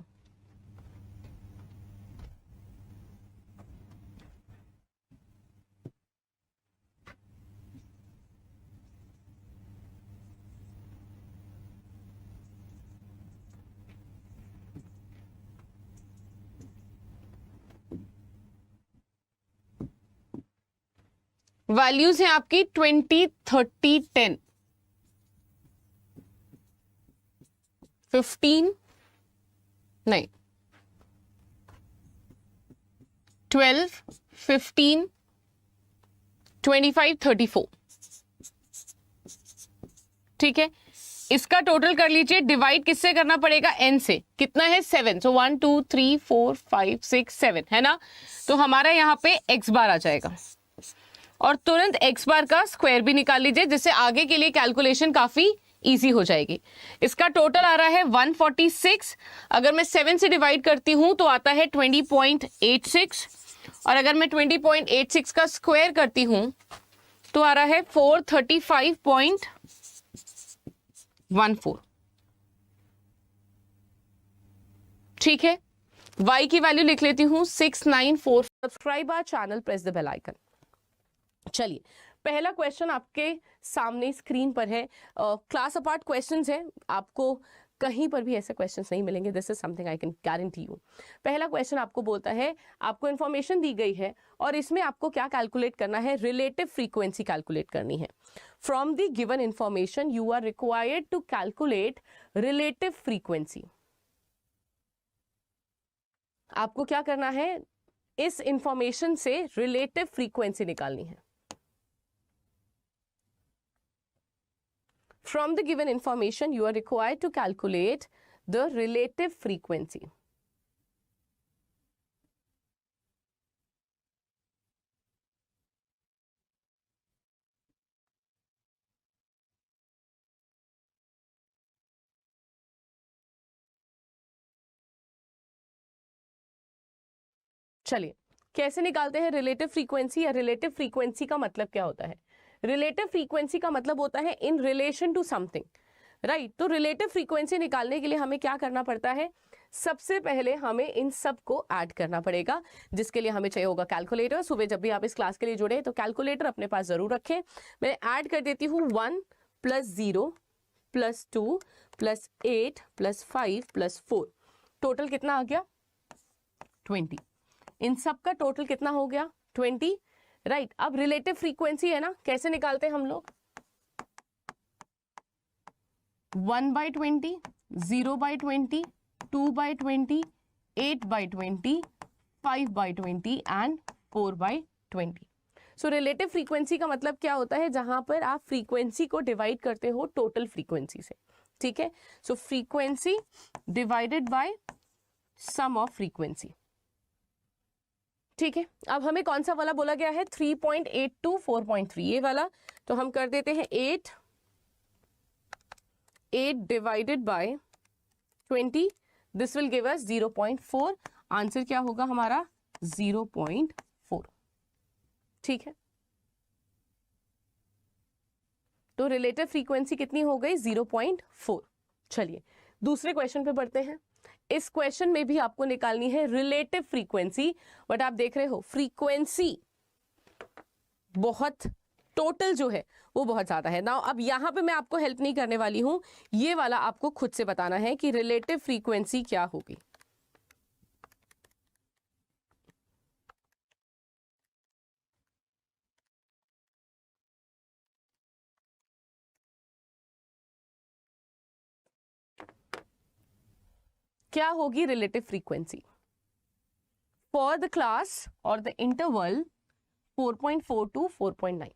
values हैं आपकी 20, 30, 10, 15 नहीं 12, 15, 25, 34, ठीक है। इसका टोटल कर लीजिए, डिवाइड किससे करना पड़ेगा, n से। कितना है 7, सो 1 2 3 4 5 6 7 है ना। तो हमारा यहाँ पे x बार आ जाएगा और तुरंत x बार का स्क्वायर भी निकाल लीजिए, जिससे आगे के लिए कैलकुलेशन काफी इजी हो जाएगी। इसका टोटल आ रहा है 146। अगर मैं 7 से डिवाइड करती हूं तो आता है 20.86। और अगर मैं 20.86 का स्क्वायर करती हूं तो आ रहा है 435.14। ठीक है, y की वैल्यू लिख लेती हूं 694। Subscribe our channel, press the bell icon. चलिए, पहला क्वेश्चन आपके सामने स्क्रीन पर है। क्लास अपार्ट क्वेश्चंस है, आपको कहीं पर भी ऐसे क्वेश्चंस नहीं मिलेंगे। This is something I can guarantee you. पहला क्वेश्चन आपको बोलता है, आपको इन्फॉर्मेशन दी गई है और इसमें आपको क्या कैलकुलेट करना है, रिलेटिव फ्रीक्वेंसी कैलकुलेट करनी है। From the given information you are required to calculate relative frequency. आपको क्या करना है, इस इंफॉर्मेशन से रिलेटिव फ्रीक्वेंसी निकालनी है। From the given information, you are required to calculate the relative frequency. चलिए, कैसे निकालते हैं रिलेटिव फ्रीक्वेंसी, या रिलेटिव फ्रीक्वेंसी का मतलब क्या होता है? रिलेटिव फ्रीक्वेंसी का मतलब होता है in relation to something, right. तो रिलेटिव फ्रीक्वेंसी निकालने के लिए हमें क्या करना पड़ता है, सबसे पहले हमें इन सब को ऐड करना पड़ेगा, जिसके लिए हमें चाहिए होगा कैलकुलेटर। सुबह जब भी आप इस क्लास के लिए जुड़े तो कैलकुलेटर अपने पास जरूर रखें। मैं ऐड कर देती हूँ 1 + 0 + 2 + 8 + 5 + 4। टोटल कितना आ गया? 20। इन सब का टोटल कितना हो गया? 20, राइट। अब रिलेटिव फ्रीक्वेंसी है ना, कैसे निकालते हैं हम लोग? 1/20, 0/20, 2/20, 8/20, 5/20 एंड 4/20। सो रिलेटिव फ्रीक्वेंसी का मतलब क्या होता है, जहां पर आप फ्रीक्वेंसी को डिवाइड करते हो टोटल फ्रीक्वेंसी से। ठीक है, so frequency divided by sum of frequency. ठीक है, अब हमें कौन सा वाला बोला गया है? 3.8 to 4.3, ये वाला। तो हम कर देते हैं 8 divided by 20, this will give us 0.4। Answer क्या होगा हमारा? 0.4। ठीक है, तो रिलेटिव फ्रीक्वेंसी कितनी हो गई? 0.4। चलिए, दूसरे क्वेश्चन पे बढ़ते हैं। इस क्वेश्चन में भी आपको निकालनी है रिलेटिव फ्रीक्वेंसी, बट आप देख रहे हो फ्रीक्वेंसी बहुत, टोटल जो है वो बहुत ज्यादा है ना। अब यहां पे मैं आपको हेल्प नहीं करने वाली हूं, ये वाला आपको खुद से बताना है कि रिलेटिव फ्रीक्वेंसी क्या होगी। क्या होगी relative frequency for the class और द इंटरवल 4.4 to 4.9?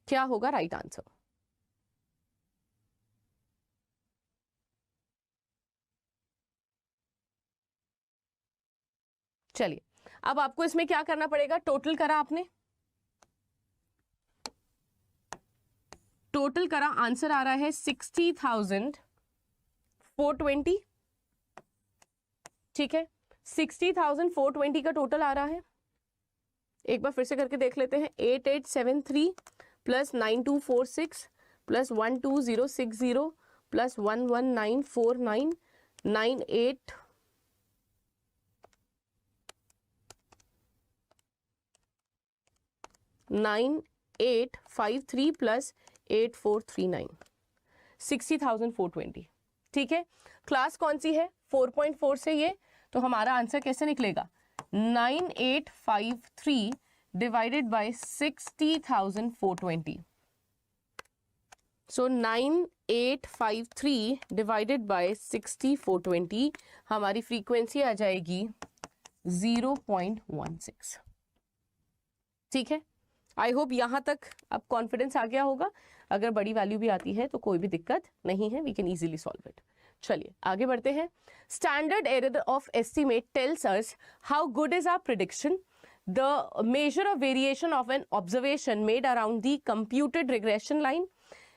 क्या होगा राइट आंसर? चलिए, अब आपको इसमें क्या करना पड़ेगा, टोटल करा आपने, टोटल करा, आंसर आ रहा है 60,420। ठीक है, 60,420 का टोटल आ रहा है। एक बार फिर से करके देख लेते हैं। 8873 + 9246 + 12060 + 11949 9853 + 8439, 60,420। ठीक है, क्लास कौन सी है? 4.4 से ये, तो हमारा आंसर कैसे निकलेगा? 9853 divided by 60,420। So 9853 divided by 60,420, हमारी फ्रीक्वेंसी आ जाएगी 0.16। ठीक है, आई होप यहां तक अब कॉन्फिडेंस आ गया होगा। अगर बड़ी वैल्यू भी आती है तो कोई भी दिक्कत नहीं है, we can easily solve it. चलिए आगे बढ़ते हैं। Standard error of estimate tells us how good is our prediction. The measure of variation of an observation made around the computed regression line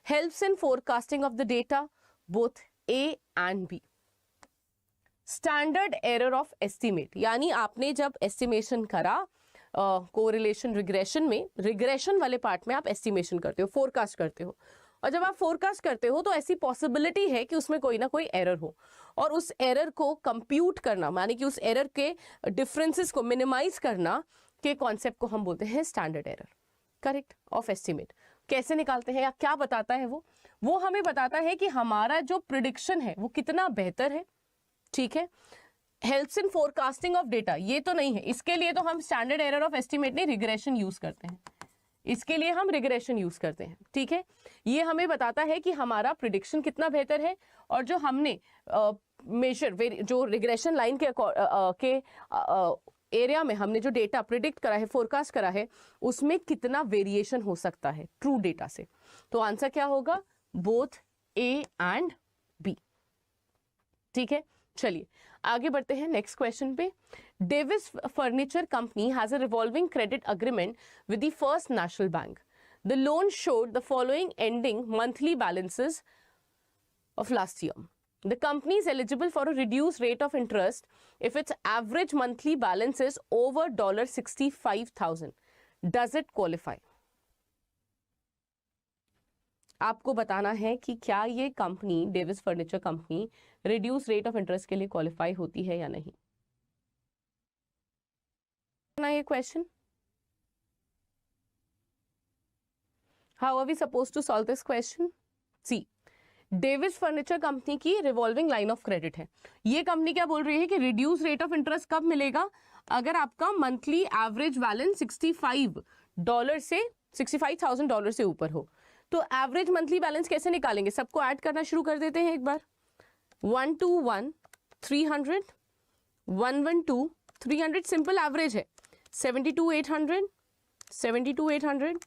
helps in forecasting of the data both A and B. Standard error of estimate, यानी आपने जब estimation करा correlation regression में, regression वाले part में आप estimation करते हो, फोरकास्ट करते हो, और जब आप फोरकास्ट करते हो तो ऐसी पॉसिबिलिटी है कि उसमें कोई ना कोई एरर हो, और उस एरर को कंप्यूट करना, यानी कि उस एरर के डिफरेंसेस को मिनिमाइज करना के कॉन्सेप्ट को हम बोलते हैं standard error, correct, of estimate. कैसे निकालते हैं या क्या बताता है वो हमें बताता है कि हमारा जो प्रिडिक्शन है वो कितना बेहतर है, ठीक है। Helps in forecasting of data, ये तो नहीं है, इसके लिए तो हम स्टैंडर्ड एरर ऑफ एस्टिमेट नहीं, रिग्रेशन यूज करते हैं, इसके लिए हम रिग्रेशन यूज करते हैं, ठीक है। ये हमें बताता है कि हमारा प्रिडिक्शन कितना बेहतर है, और जो हमने मेजर जो रिग्रेशन लाइन के एरिया में हमने जो डेटा प्रिडिक्ट करा है, फोरकास्ट करा है, उसमें कितना वेरिएशन हो सकता है ट्रू डेटा से। तो आंसर क्या होगा, बोथ ए एंड बी, ठीक है। चलिए आगे बढ़ते हैं नेक्स्ट क्वेश्चन पे। Davis furniture company has a revolving credit agreement with the first national bank. The loan showed the following ending monthly balances of last year. The company is eligible for a reduced rate of interest if its average monthly balance is over $65,000. Does it qualify? आपको बताना है कि क्या ये company, Davis furniture company, reduce rate of interest के लिए qualify होती है या नहीं। ना ये question, how are we suppose to solve this question. See, Davis furniture company की रिवॉल्विंग लाइन ऑफ क्रेडिट है। ये कंपनी क्या बोल रही है कि रिड्यूस रेट ऑफ इंटरेस्ट कब मिलेगा, अगर आपका मंथली एवरेज बैलेंस $65,000 से ऊपर हो। तो एवरेज मंथली बैलेंस कैसे निकालेंगे, सबको ऐड करना शुरू कर देते हैं एक बार। 121 300, 112 300, सिंपल एवरेज है। 72,800, 72,800,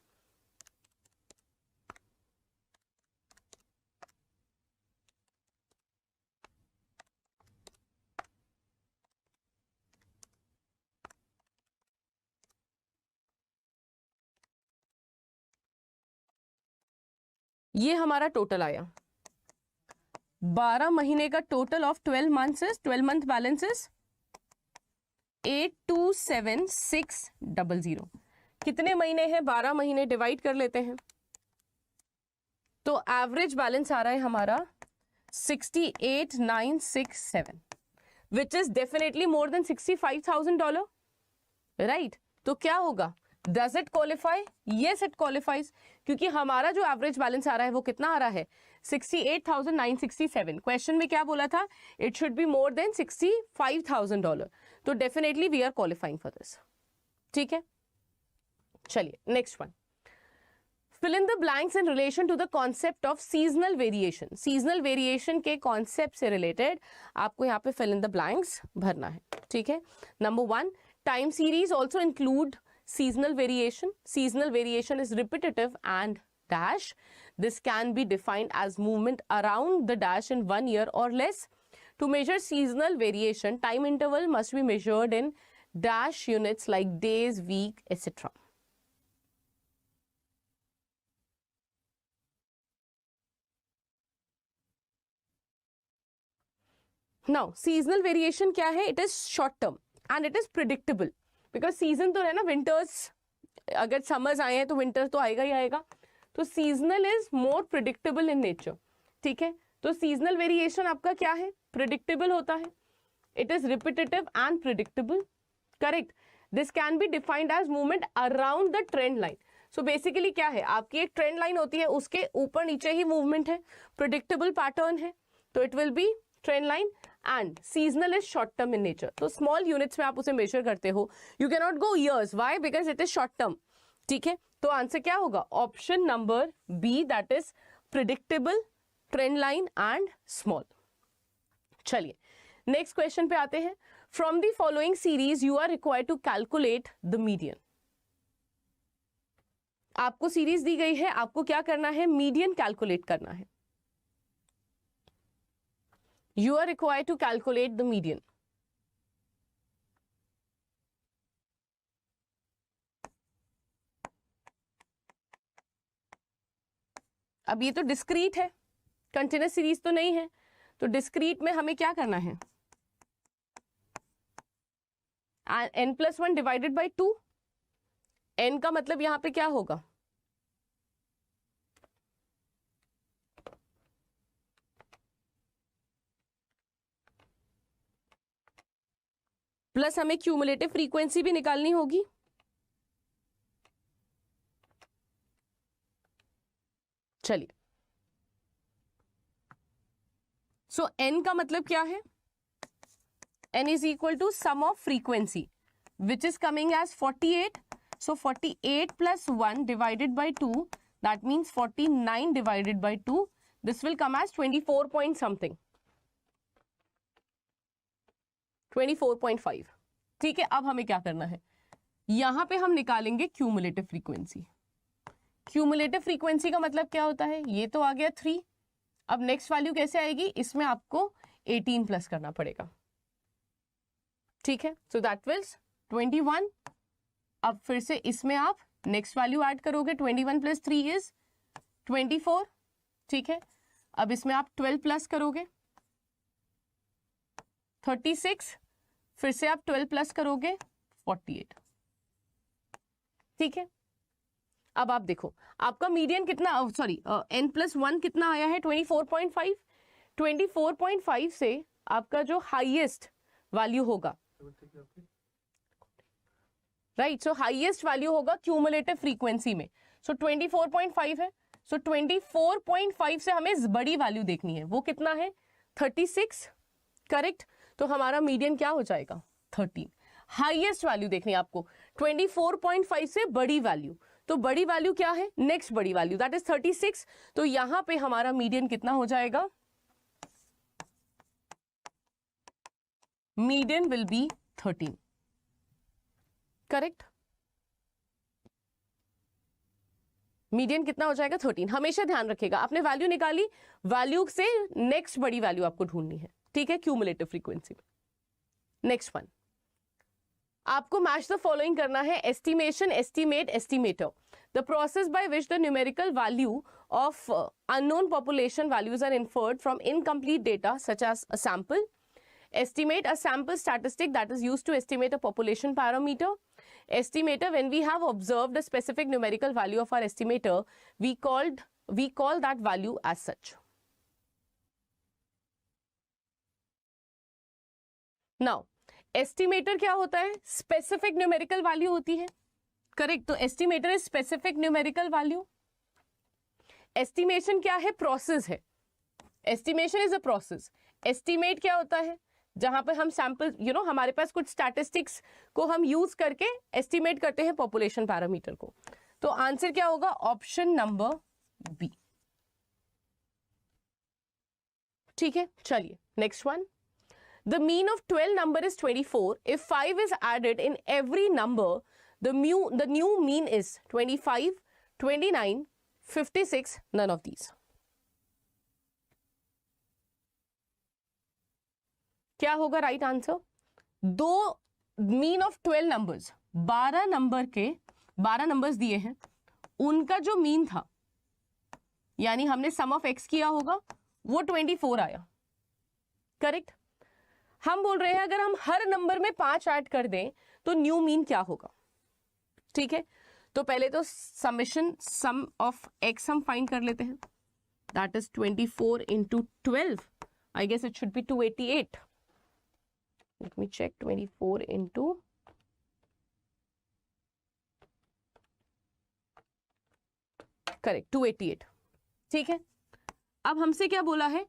ये हमारा टोटल आया। 12 महीने का total of 12 month balance is 827600। कितने महीने हैं, 12 महीने, डिवाइड कर लेते हैं, तो एवरेज बैलेंस आ रहा है हमारा 68,967, which is definitely more than $65,000, right. तो क्या होगा, does it qualify, yes it qualifies, क्योंकि हमारा जो एवरेज बैलेंस आ रहा है वो कितना आ रहा है, 68,967। क्वेश्चन में क्या बोला था, it should be more than $65,000, तो definitely we are qualifying for this, ठीक है। चलिए next one, fill in the blanks in relation to the concept of seasonal variation. seasonal variation के concept से related आपको यहाँ पे fill in the blanks भरना है, ठीक है। Number 1, time series also include seasonal variation. Seasonal variation is repetitive and dash. This can be defined as movement around the dash in 1 year or less. To measure seasonal variation, time interval must be measured in dash units like days, week, etc. Now seasonal variation क्या है, it is short term and it is predictable, because season तो है ना, winters, अगर summers आए हैं तो winter तो आएगा ही आएगा, तो seasonal is more predictable in nature, ठीक है। तो सीजनल वेरिएशन आपका क्या है, प्रिडिक्टेबल होता है, it is repetitive and predictable, correct. This can be defined as movement around the trend line. So basically क्या है, आपकी एक ट्रेंड लाइन होती है, उसके ऊपर नीचे ही मूवमेंट है, प्रिडिक्टेबल पैटर्न है, तो it will be trend line, and seasonal is short term in nature. तो स्मॉल यूनिट्स में आप उसे मेजर करते हो, you can not go years, why, because it is short term, ठीक है। तो आंसर क्या होगा, option number B, that is predictable, trend line and small. चलिए नेक्स्ट क्वेश्चन पे आते हैं। From the following series you are required to calculate the median. आपको सीरीज दी गई है, आपको क्या करना है, मीडियन कैलकुलेट करना है। You are required to calculate the median. अब ये तो डिस्क्रीट है, कंटिन्यूस सीरीज तो नहीं है, तो डिस्क्रीट में हमें क्या करना है, n plus 1 divided by 2, n का मतलब यहां पे क्या होगा, प्लस हमें क्यूमुलेटिव फ्रीक्वेंसी भी निकालनी होगी। चलिए, सो n का मतलब क्या है, n is equal to sum of frequency which is coming as 48, so 48 plus 1 divided by 2, that means 49 divided by 2, this will come as 24 point something, 24.5। ठीक है, अब हमें क्या करना है, यहां पे हम निकालेंगे क्यूमुलेटिव फ्रीक्वेंसी। क्यूमुलेटिव फ्रीक्वेंसी का मतलब क्या होता है, ये तो आ गया 3, अब नेक्स्ट वैल्यू कैसे आएगी, इसमें आपको 18 प्लस करना पड़ेगा। ठीक है, सो दैट विल 21। अब फिर से इसमें आप नेक्स्ट वैल्यू ऐड करोगे, 21 प्लस 3 इज 24। ठीक है, अब इसमें आप 12 प्लस करोगे 36, फिर से आप 12 प्लस करोगे 48। ठीक है, अब आप देखो आपका मीडियन कितना, सॉरी n प्लस 1 कितना आया है, 24.5। 24.5 से आपका जो हाईएस्ट वैल्यू होगा, राइट, सो हाईएस्ट वैल्यू होगा क्यूमुलेटिव फ्रीक्वेंसी में, सो 24.5 है। सो 24.5 से हमें बड़ी वैल्यू देखनी है, वो कितना है 36, करेक्ट। तो हमारा मीडियन क्या हो जाएगा 13। हाईएस्ट वैल्यू देखनी है आपको 24.5 से बड़ी वैल्यू, तो बड़ी वैल्यू क्या है, नेक्स्ट बड़ी वैल्यू दैट इज 36। तो यहां पे हमारा मीडियन कितना हो जाएगा, median will be 13, correct. Median कितना हो जाएगा 13। हमेशा ध्यान रखिएगा, आपने वैल्यू निकाली, वैल्यू से नेक्स्ट बड़ी वैल्यू आपको ढूंढनी है। ठीक है, क्यूमुलेटिव फ्रीक्वेंसी में। नेक्स्ट वन, आपको मैच द फॉलोइंग करना है, estimation, estimate, estimator, the process by which the numerical value of unknown population values are inferred from incomplete data such as a sample, estimate a sample statistic that is used to estimate a population parameter, estimator, when we have observed a specific numerical value of our estimator, we call that value as such. Now estimator क्या होता है, specific numerical value होती है, correct. तो estimator is specific numerical value। estimation क्या है, process है, estimation is a process। estimate क्या होता है, जहां पे हम सैंपल हमारे पास कुछ स्टैटिस्टिक्स को हम यूज करके एस्टिमेट करते हैं पॉपुलेशन पैरामीटर को। तो आंसर क्या होगा, ऑप्शन नंबर बी। ठीक है, चलिए next one, the mean of 12 number is 24, if 5 is added in every number the new mean is 25, 29, 56, none of these. क्या होगा राइट आंसर, दो मीन ऑफ 12 नंबर्स, 12 नंबर्स दिए हैं, उनका जो मीन था, यानी हमने सम ऑफ एक्स किया होगा, वो 24 आया, करेक्ट। हम बोल रहे हैं अगर हम हर नंबर में 5 ऐड कर दें तो न्यू मीन क्या होगा। ठीक है, तो पहले तो सम ऑफ एक्स हम फाइंड कर लेते हैं, that is 24 into 12, I guess it should be 288। Let me check, 24 into correct 288। ठीक है, अब हमसे क्या बोला है,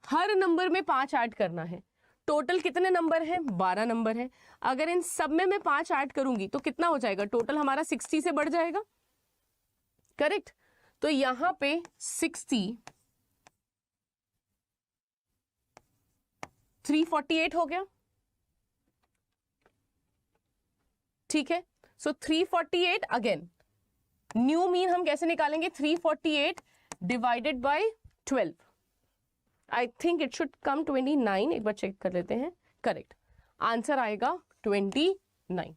हर नंबर में 5 ऐड करना है। टोटल कितने नंबर हैं, 12 नंबर है। अगर इन सब में मैं 5 ऐड करूंगी तो कितना हो जाएगा, टोटल हमारा 60 से बढ़ जाएगा, करेक्ट। तो यहां पे 60 348 हो गया। ठीक है, सो 348 अगेन न्यू मीन हम कैसे निकालेंगे, 348 divided by 12, I think it should come 29, एक बार चेक कर लेते हैं, करेक्ट आंसर आएगा 29।